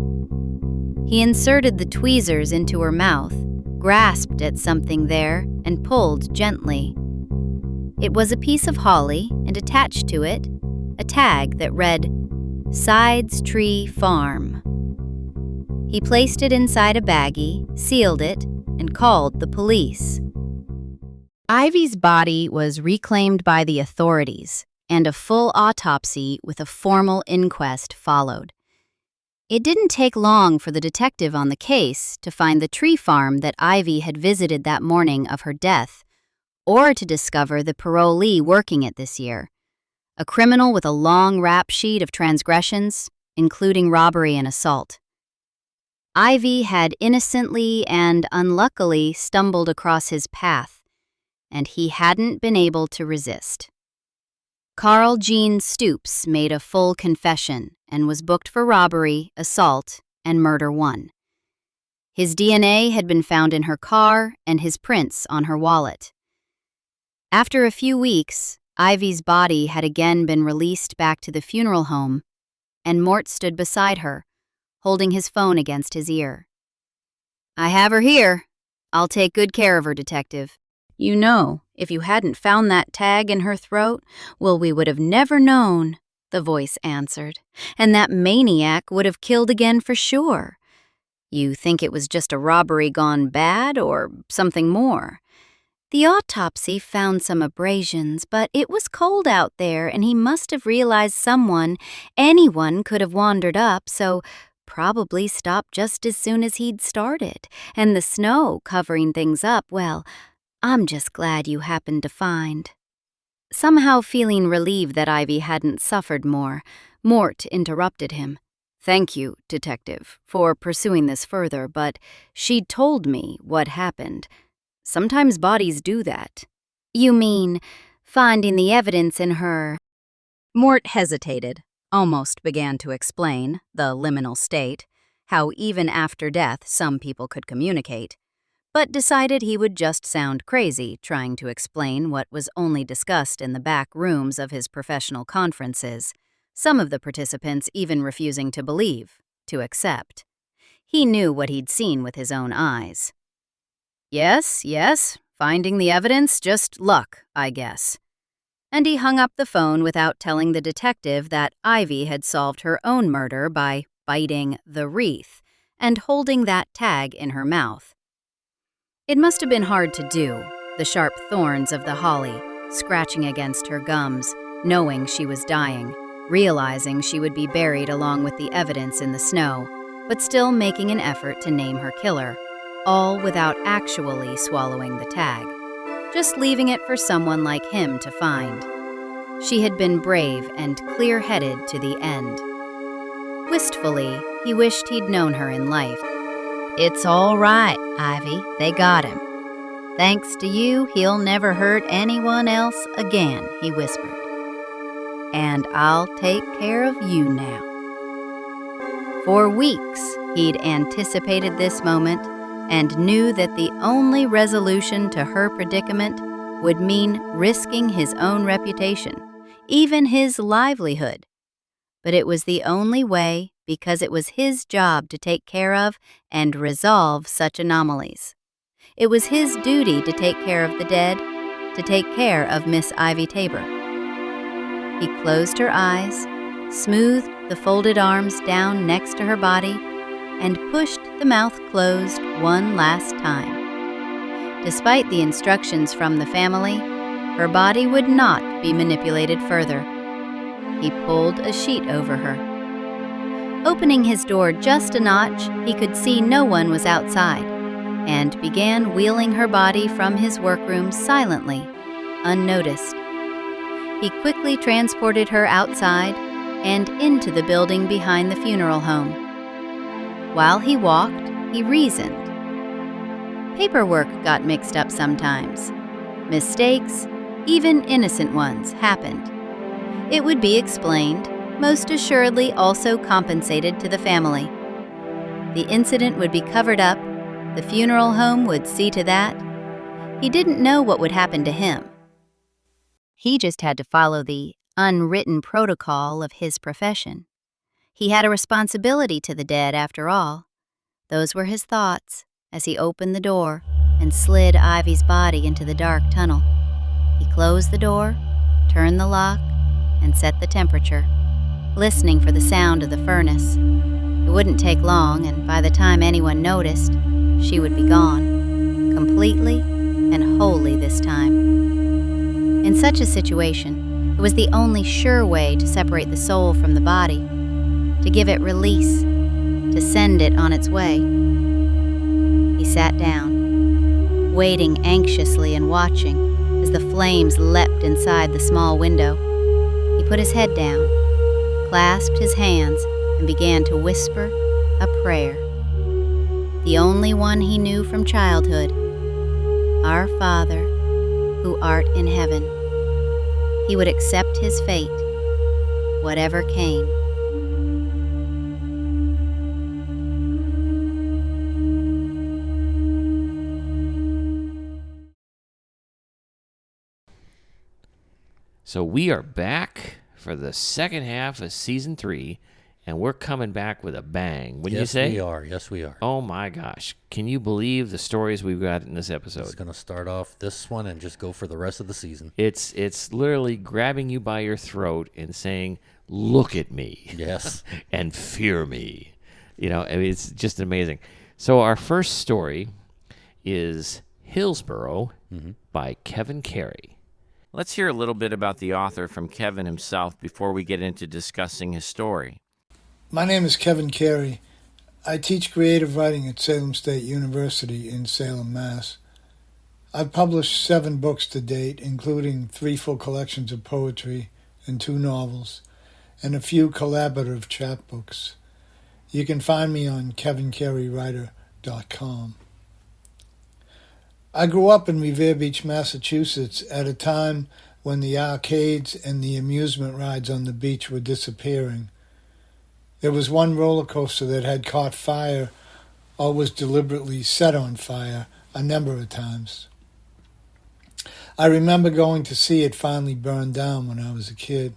He inserted the tweezers into her mouth, grasped at something there, and pulled gently. It was a piece of holly, and attached to it, a tag that read, "Sides Tree Farm." He placed it inside a baggie, sealed it, and called the police. Ivy's body was reclaimed by the authorities, and a full autopsy with a formal inquest followed. It didn't take long for the detective on the case to find the tree farm that Ivy had visited that morning of her death, or to discover the parolee working it this year, a criminal with a long rap sheet of transgressions, including robbery and assault. Ivy had innocently and unluckily stumbled across his path, and he hadn't been able to resist. Carl Gene Stoops made a full confession and was booked for robbery, assault, and murder 1. His DNA had been found in her car and his prints on her wallet. After a few weeks, Ivy's body had again been released back to the funeral home, and Mort stood beside her, holding his phone against his ear. "I have her here. I'll take good care of her, Detective. You know, if you hadn't found that tag in her throat, well, we would have never known," the voice answered, "and that maniac would have killed again for sure. You think it was just a robbery gone bad or something more? The autopsy found some abrasions, but it was cold out there, and he must have realized anyone could have wandered up, so probably stopped just as soon as he'd started, and the snow covering things up, well, I'm just glad you happened to find." Somehow feeling relieved that Ivy hadn't suffered more, Mort interrupted him. "Thank you, Detective, for pursuing this further, but she told me what happened. Sometimes bodies do that." "You mean finding the evidence in her?" Mort hesitated, almost began to explain, the liminal state, how even after death some people could communicate, but decided he would just sound crazy trying to explain what was only discussed in the back rooms of his professional conferences, some of the participants even refusing to believe, to accept. He knew what he'd seen with his own eyes. Yes, finding the evidence, just luck, I guess. And he hung up the phone without telling the detective that Ivy had solved her own murder by biting the wreath and holding that tag in her mouth. It must have been hard to do, the sharp thorns of the holly scratching against her gums, knowing she was dying, realizing she would be buried along with the evidence in the snow, but still making an effort to name her killer, all without actually swallowing the tag, just leaving it for someone like him to find. She had been brave and clear-headed to the end. Wistfully, he wished he'd known her in life. "It's all right, Ivy, they got him. Thanks to you, he'll never hurt anyone else again," he whispered. "And I'll take care of you now." For weeks, he'd anticipated this moment and knew that the only resolution to her predicament would mean risking his own reputation, even his livelihood. But it was the only way because it was his job to take care of and resolve such anomalies. It was his duty to take care of the dead, to take care of Miss Ivy Tabor. He closed her eyes, smoothed the folded arms down next to her body, and pushed the mouth closed one last time. Despite the instructions from the family, her body would not be manipulated further. He pulled a sheet over her. Opening his door just a notch, he could see no one was outside, and began wheeling her body from his workroom silently, unnoticed. He quickly transported her outside and into the building behind the funeral home. While he walked, he reasoned. Paperwork got mixed up sometimes. Mistakes, even innocent ones, happened. It would be explained, most assuredly also compensated to the family. The incident would be covered up, the funeral home would see to that. He didn't know what would happen to him. He just had to follow the unwritten protocol of his profession. He had a responsibility to the dead, after all. Those were his thoughts as he opened the door and slid Ivy's body into the dark tunnel. He closed the door, turned the lock, and set the temperature, listening for the sound of the furnace. It wouldn't take long, and by the time anyone noticed, she would be gone, completely and wholly this time. In such a situation, it was the only sure way to separate the soul from the body, to give it release, to send it on its way. He sat down, waiting anxiously and watching as the flames leapt inside the small window. He put his head down, clasped his hands, and began to whisper a prayer. The only one he knew from childhood. Our Father, who art in heaven. He would accept his fate, whatever came. So we are back for the second half of season 3, and we're coming back with a bang. Wouldn't you say? Yes, we are. Oh my gosh. Can you believe the stories we've got in this episode? It's going to start off this one and just go for the rest of the season. It's literally grabbing you by your throat and saying, "Look at me." Yes. And fear me. I mean, it's just amazing. So our first story is Hillsboro by Kevin Carey. Let's hear a little bit about the author from Kevin himself before we get into discussing his story. My name is Kevin Carey. I teach creative writing at Salem State University in Salem, Mass. I've published 7 books to date, including 3 full collections of poetry and 2 novels, and a few collaborative chapbooks. You can find me on kevincarewriter.com. I grew up in Revere Beach, Massachusetts, at a time when the arcades and the amusement rides on the beach were disappearing. There was one roller coaster that had caught fire or was deliberately set on fire a number of times. I remember going to see it finally burn down when I was a kid.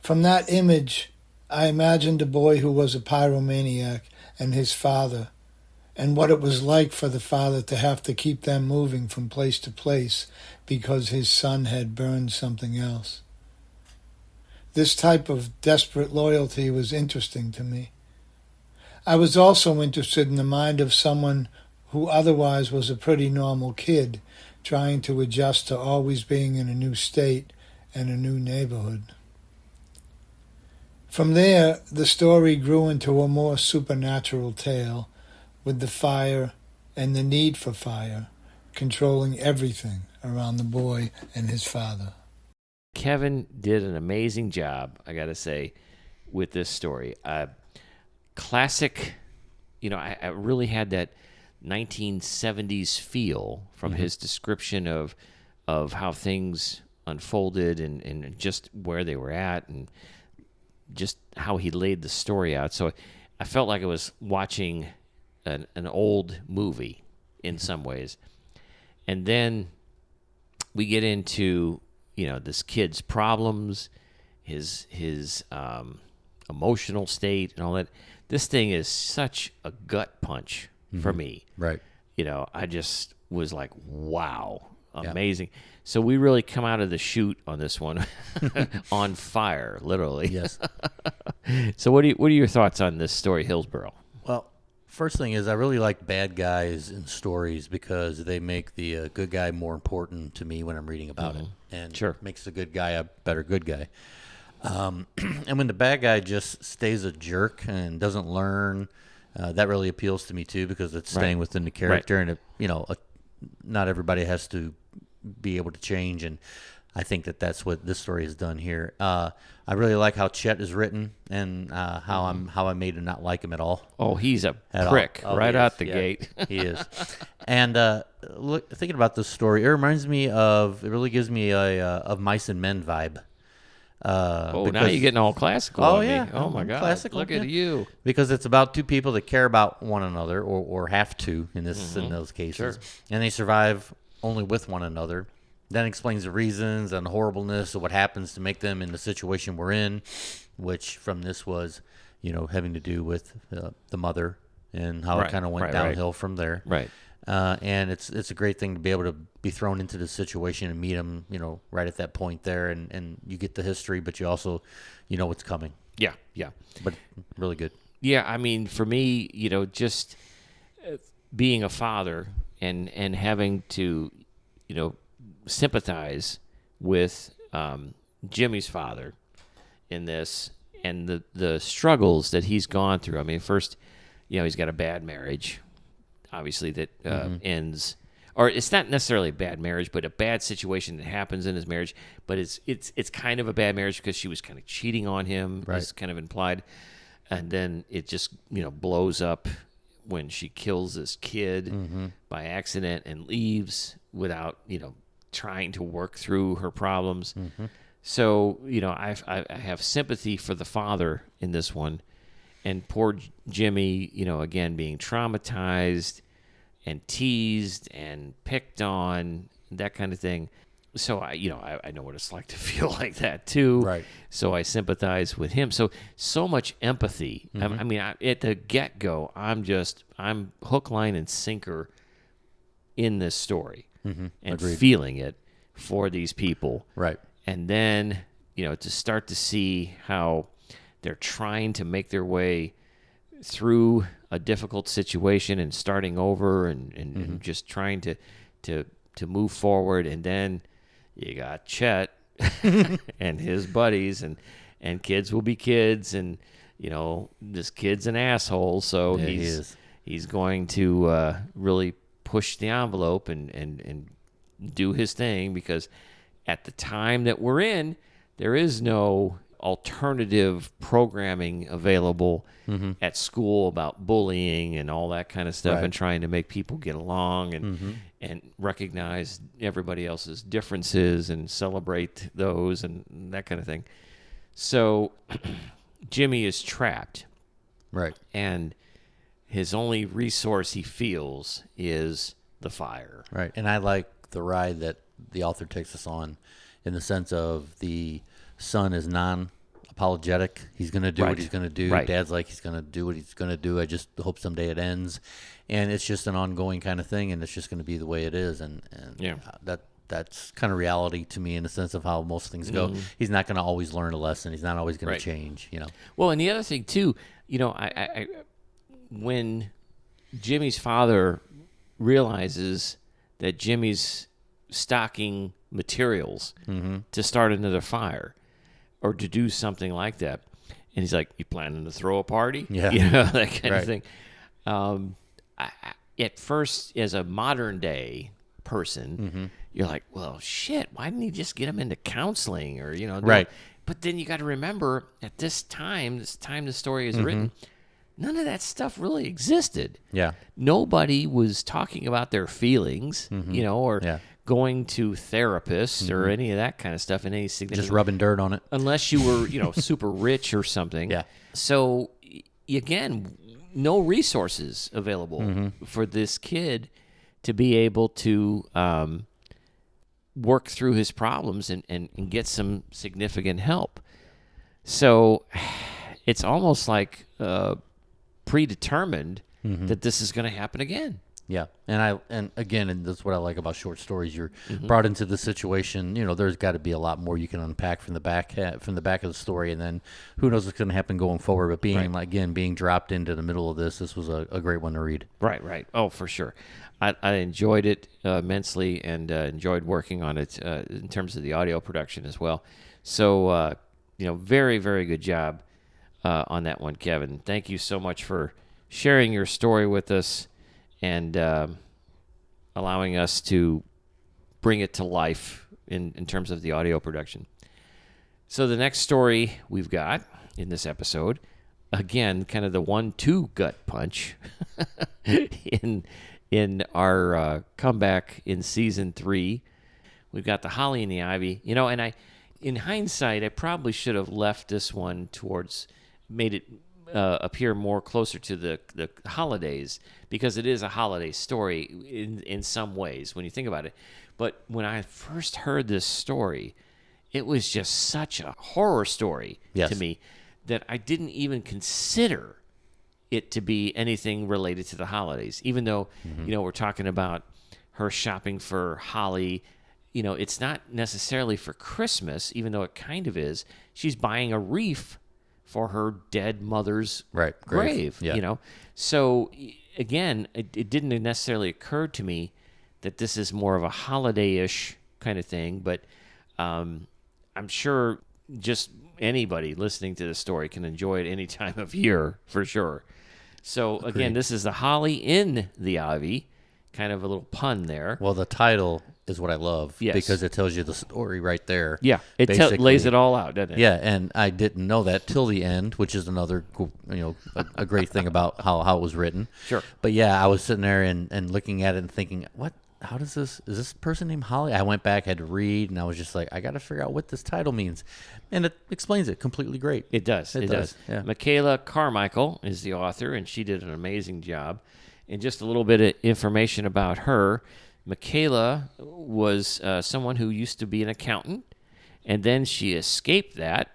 From that image, I imagined a boy who was a pyromaniac and his father, and what it was like for the father to have to keep them moving from place to place because his son had burned something else. This type of desperate loyalty was interesting to me. I was also interested in the mind of someone who otherwise was a pretty normal kid, trying to adjust to always being in a new state and a new neighborhood. From there, the story grew into a more supernatural tale, with the fire and the need for fire controlling everything around the boy and his father. Kevin did an amazing job, I got to say, with this story. Classic, I really had that 1970s feel from his description of how things unfolded and just where they were at and just how he laid the story out. So I felt like I was watching an old movie in some ways. And then we get into, this kid's problems, his emotional state and all that. This thing is such a gut punch for me. Right. I just was like, wow, amazing. Yeah. So we really come out of the chute on this one on fire, literally. Yes. So what are your thoughts on this story, Hillsboro? Well, first thing is I really like bad guys in stories because they make the good guy more important to me when I'm reading about it. And makes the good guy a better good guy. And when the bad guy just stays a jerk and doesn't learn, that really appeals to me too because it's staying within the character. And, not everybody has to be able to change. And I think that's what this story has done here. I really like how Chet is written and how I made him not like him at all. Oh, he's a prick out the gate. He is. And thinking about this story, it reminds me of. It really gives me a of Mice and Men vibe. Now you're getting all classical. Oh, on yeah. me. Oh my God! Classical, Look at you. Because it's about two people that care about one another, or have to in those cases, and they survive only with one another. Then explains the reasons and the horribleness of what happens to make them in the situation we're in, which from this was, having to do with the mother and how it kind of went downhill from there. Right. And it's a great thing to be able to be thrown into the situation and meet them, right at that point there, and you get the history, but you also, what's coming. Yeah. But really good. Yeah, I mean, for me, just being a father and having to, sympathize with Jimmy's father in this and the struggles that he's gone through. I mean, first, he's got a bad marriage, obviously, that ends, or it's not necessarily a bad marriage, but a bad situation that happens in his marriage. But it's kind of a bad marriage because she was kind of cheating on him, is kind of implied, and then it just blows up when she kills this kid by accident and leaves without trying to work through her problems. So I have sympathy for the father in this one, and poor Jimmy, again being traumatized and teased and picked on, that kind of thing. So I know what it's like to feel like that too. Right. So I sympathize with him. So much empathy. I mean, at the get-go, I'm hook, line, and sinker in this story and Agreed. feeling it for these people. Right. And then, to start to see how they're trying to make their way through a difficult situation and starting over and just trying to move forward. And then you got Chet and his buddies, and kids will be kids, and this kid's an asshole, so he's going to really push the envelope and do his thing, because at the time that we're in, there is no alternative programming available at school about bullying and all that kind of stuff, and trying to make people get along and recognize everybody else's differences and celebrate those and that kind of thing. So Jimmy is trapped. Right. And his only resource he feels is the fire. Right. And I like the ride that the author takes us on in the sense of the son is non-apologetic. He's going to do what he's going to do. Right. Dad's like, he's going to do what he's going to do. I just hope someday it ends. And it's just an ongoing kind of thing, and it's just going to be the way it is. And that's kind of reality to me in the sense of how most things go. He's not going to always learn a lesson. He's not always going to change, Well, and the other thing, too, I when Jimmy's father realizes that Jimmy's stocking materials to start another fire or to do something like that, and he's like, "You planning to throw a party?" Yeah. That kind of thing. At first, as a modern day person, you're like, "Well, shit, why didn't he just get him into counseling or Right. But then you got to remember, at this time the story is written, none of that stuff really existed. Yeah. Nobody was talking about their feelings, or going to therapists or any of that kind of stuff in any significant. Just rubbing dirt on it. Unless you were, super rich or something. Yeah. So, again, no resources available for this kid to be able to work through his problems and get some significant help. So it's almost like predetermined that this is going to happen again. Yeah, and that's what I like about short stories. You're brought into the situation. There's got to be a lot more you can unpack from the back of the story, and then who knows what's going to happen going forward. But being dropped into the middle of this was a great one to read. Right. Oh, for sure. I enjoyed it immensely and enjoyed working on it in terms of the audio production as well. So, very, very good job on that one, Kevin. Thank you so much for sharing your story with us and allowing us to bring it to life in terms of the audio production. So the next story we've got in this episode, again, kind of the 1-2 gut punch in our comeback in season 3. We've got the Holly and the Ivy. And in hindsight, I probably should have left this one made it appear more closer to the holidays, because it is a holiday story in some ways when you think about it. But when I first heard this story, it was just such a horror story to me that I didn't even consider it to be anything related to the holidays, even though we're talking about her shopping for holly. It's not necessarily for Christmas, even though it kind of is. She's buying a wreath for her dead mother's grave. So again, it didn't necessarily occur to me that this is more of a holiday-ish kind of thing, but I'm sure just anybody listening to the story can enjoy it any time of year for sure. So again, this is the Holly in the Ivy, kind of a little pun there. Well, the title is what I love because it tells you the story right there. Yeah, it lays it all out, doesn't it? Yeah, and I didn't know that till the end, which is another a great thing about how it was written. Sure. But yeah, I was sitting there and looking at it and thinking, what? How does is this person named Holly? I went back, had to read, and I was just like, I got to figure out what this title means. And it explains it completely great. It does. It does. Yeah. Makayla Carmichael is the author, and she did an amazing job. And just a little bit of information about her. Makayla was someone who used to be an accountant, and then she escaped that.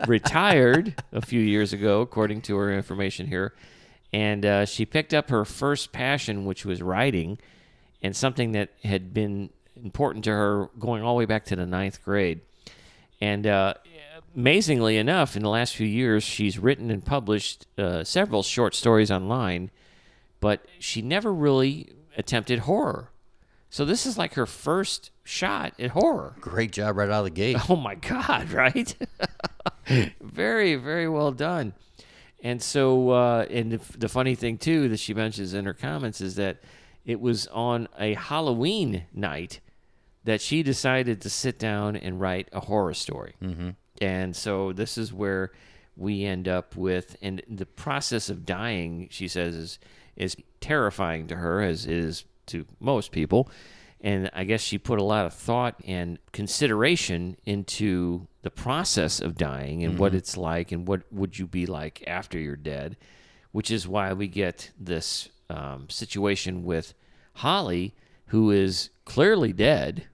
Retired a few years ago, according to her information here. And she picked up her first passion, which was writing, and something that had been important to her going all the way back to the 9th grade. And amazingly enough, in the last few years, she's written and published several short stories online, but she never really attempted horror. So this is like her first shot at horror. Great job right out of the gate. Oh, my God, right? Very, very well done. And so, and the funny thing, too, that she mentions in her comments is that it was on a Halloween night that she decided to sit down and write a horror story. Mm-hmm. And so this is where we end up with, and the process of dying, she says, is terrifying to her, as is to most people. And I guess she put a lot of thought and consideration into the process of dying and what it's like and what would you be like after you're dead, which is why we get this situation with Holly, who is clearly dead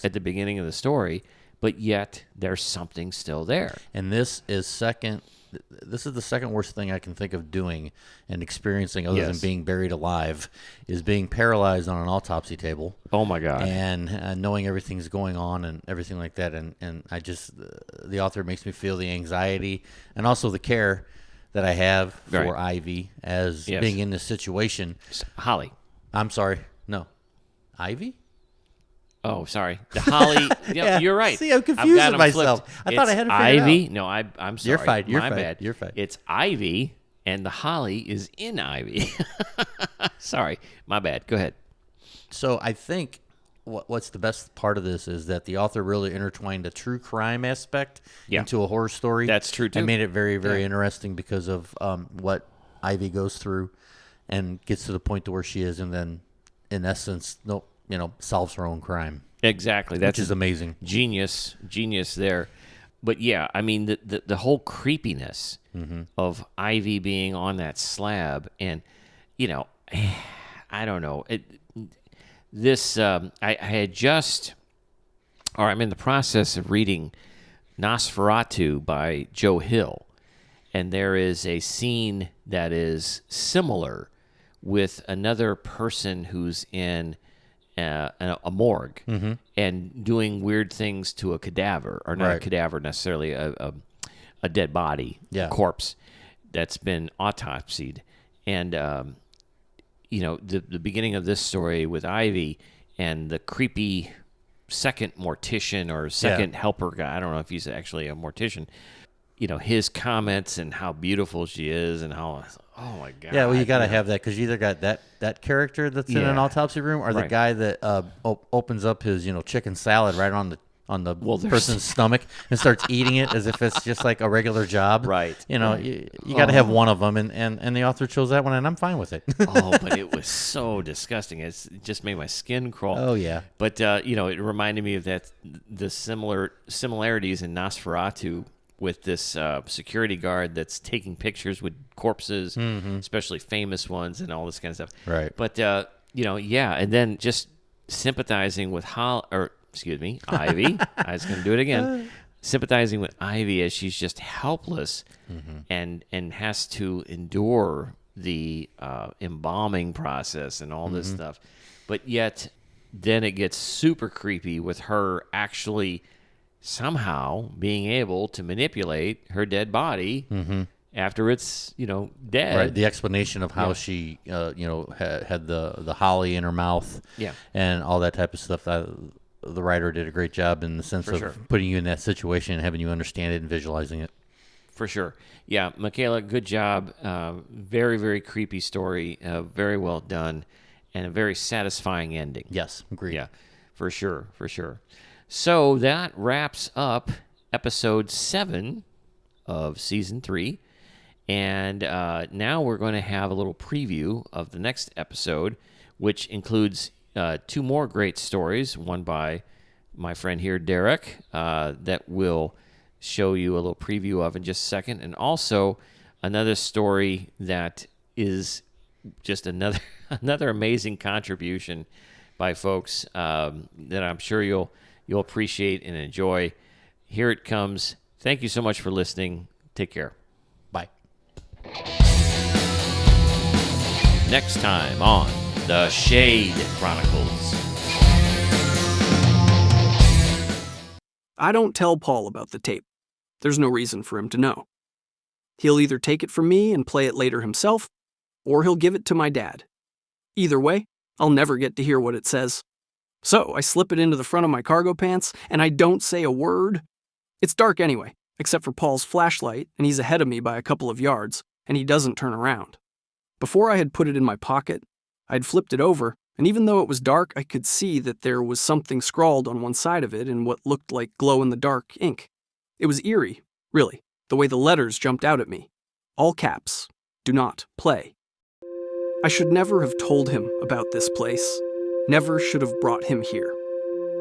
at the beginning of the story, but yet there's something still there. And this is the second worst thing I can think of doing and experiencing other than being buried alive is being paralyzed on an autopsy table. Oh my God. And knowing everything's going on and everything like that. And I just, the author makes me feel the anxiety and also the care that I have for Ivy as being in this situation. Holly. I'm sorry. No. Ivy? Oh, sorry. The Holly. Yeah, you're right. See, I'm confusing myself. I thought I had to figure Ivy. it out. No, I'm sorry. You're fine. My bad. You're fine. It's Ivy, and the Holly is in Ivy. Sorry. My bad. Go ahead. So I think what's the best part of this is that the author really intertwined a true crime aspect into a horror story. That's true, too. And made it very, very interesting because of what Ivy goes through and gets to the point to where she is, and then, in essence, solves her own crime. Exactly. Which is amazing. Genius there. But yeah, I mean, the whole creepiness of Ivy being on that slab, and, I don't know. I'm in the process of reading Nosferatu by Joe Hill, and there is a scene that is similar with another person who's in a morgue and doing weird things to a cadaver, or not a cadaver necessarily, a dead body, a corpse that's been autopsied. And, the beginning of this story with Ivy and the creepy second mortician or second helper guy, I don't know if he's actually a mortician, his comments and how beautiful she is and how, oh my God. Yeah, well, you got to have that because you either got that character that's in an autopsy room or the guy that opens up his chicken salad right on the person's stomach and starts eating it as if it's just like a regular job. Right. You got to have one of them, and the author chose that one, and I'm fine with it. But it was so disgusting. It just made my skin crawl. Oh, yeah. But, it reminded me of the similarities in Nosferatu with this security guard that's taking pictures with corpses, especially famous ones and all this kind of stuff. Right. But, and then just sympathizing with Ivy. I was going to do it again. Sympathizing with Ivy as she's just helpless and has to endure the embalming process and all this stuff. But yet, then it gets super creepy with her actually somehow being able to manipulate her dead body after it's dead. Right. The explanation of how she had the holly in her mouth, and all that type of stuff. The writer did a great job in the sense of putting you in that situation and having you understand it and visualizing it. For sure. Yeah, Makayla, good job. Very, very creepy story. Very well done, and a very satisfying ending. Yes, agreed. Yeah, for sure. So that wraps up episode 7 of season 3. And now we're going to have a little preview of the next episode, which includes 2 more great stories, one by my friend here, Derek, that we'll show you a little preview of in just a second, and also another story that is just another amazing contribution by folks that I'm sure you'll appreciate and enjoy. Here it comes. Thank you so much for listening. Take care. Bye. Next time on the Shade Chronicles. I don't tell Paul about the tape. There's no reason for him to know. He'll either take it from me and play it later himself, or he'll give it to my dad. Either way, I'll never get to hear what it says. So I slip it into the front of my cargo pants, and I don't say a word. It's dark anyway, except for Paul's flashlight, and he's ahead of me by a couple of yards, and he doesn't turn around. Before I had put it in my pocket, I'd flipped it over, and even though it was dark, I could see that there was something scrawled on one side of it in what looked like glow-in-the-dark ink. It was eerie, really, the way the letters jumped out at me. All caps. Do not play. I should never have told him about this place. Never should have brought him here.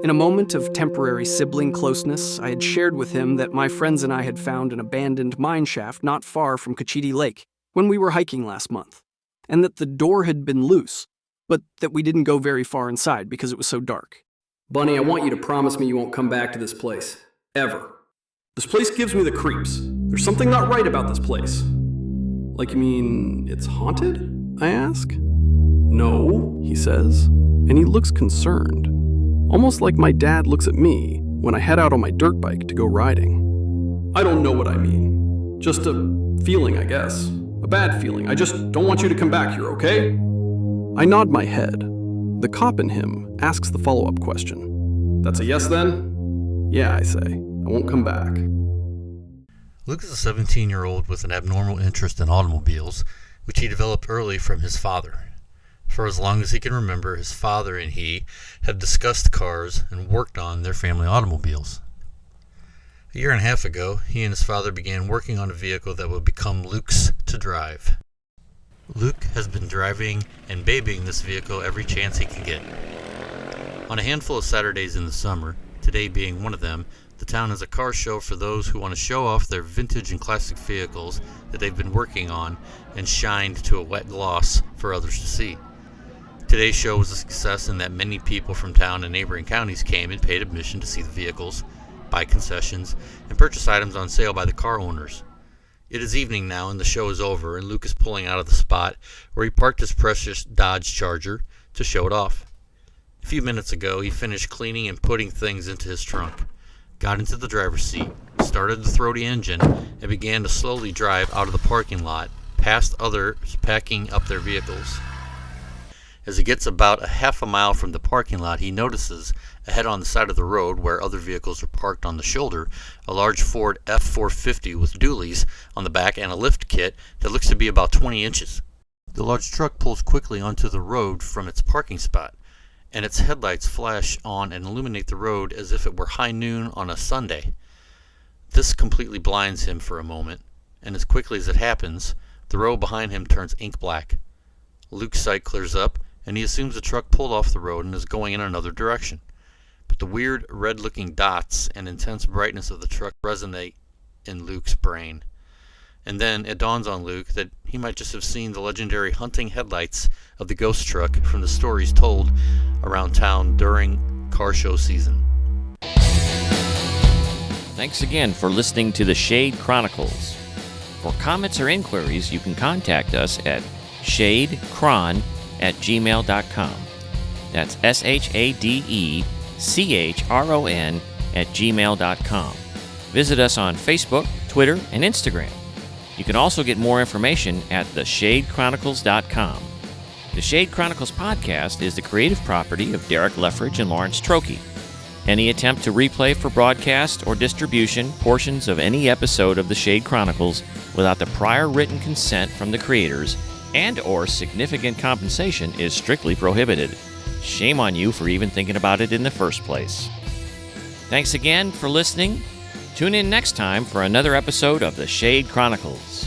In a moment of temporary sibling closeness, I had shared with him that my friends and I had found an abandoned mine shaft not far from Cachiti Lake, when we were hiking last month, and that the door had been loose, but that we didn't go very far inside because it was so dark. Bunny, I want you to promise me you won't come back to this place. Ever. This place gives me the creeps. There's something not right about this place. Like, you mean it's haunted? I ask. No, he says, and he looks concerned. Almost like my dad looks at me when I head out on my dirt bike to go riding. I don't know what I mean. Just a feeling, I guess. A bad feeling. I just don't want you to come back here, okay? I nod my head. The cop in him asks the follow-up question. That's a yes then? Yeah, I say. I won't come back. Luke is a 17-year-old with an abnormal interest in automobiles, which he developed early from his father. For as long as he can remember, his father and he have discussed cars and worked on their family automobiles. A year and a half ago, he and his father began working on a vehicle that would become Luke's to drive. Luke has been driving and babying this vehicle every chance he can get. On a handful of Saturdays in the summer, today being one of them, the town has a car show for those who want to show off their vintage and classic vehicles that they've been working on and shined to a wet gloss for others to see. Today's show was a success in that many people from town and neighboring counties came and paid admission to see the vehicles, buy concessions, and purchase items on sale by the car owners. It is evening now and the show is over, and Luke is pulling out of the spot where he parked his precious Dodge Charger to show it off. A few minutes ago, he finished cleaning and putting things into his trunk, got into the driver's seat, started the throaty engine, and began to slowly drive out of the parking lot, past others packing up their vehicles. As he gets about a half a mile from the parking lot, he notices, ahead on the side of the road where other vehicles are parked on the shoulder, a large Ford F-450 with dualies on the back and a lift kit that looks to be about 20 inches. The large truck pulls quickly onto the road from its parking spot, and its headlights flash on and illuminate the road as if it were high noon on a Sunday. This completely blinds him for a moment, and as quickly as it happens, the road behind him turns ink black. Luke's sight clears up, and he assumes the truck pulled off the road and is going in another direction. But the weird red-looking dots and intense brightness of the truck resonate in Luke's brain. And then it dawns on Luke that he might just have seen the legendary hunting headlights of the ghost truck from the stories told around town during car show season. Thanks again for listening to the Shade Chronicles. For comments or inquiries, you can contact us at shadechron@gmail.com. That's SHADECHRON@gmail.com. Visit us on Facebook, Twitter, and Instagram. You can also get more information at theshadechronicles.com. The Shade Chronicles Podcast is the creative property of Derek Leffridge and Lawrence Trokey. Any attempt to replay for broadcast or distribution portions of any episode of the Shade Chronicles without the prior written consent from the creators and or significant compensation is strictly prohibited. Shame on you for even thinking about it in the first place. Thanks again for listening. Tune in next time for another episode of the Shade Chronicles.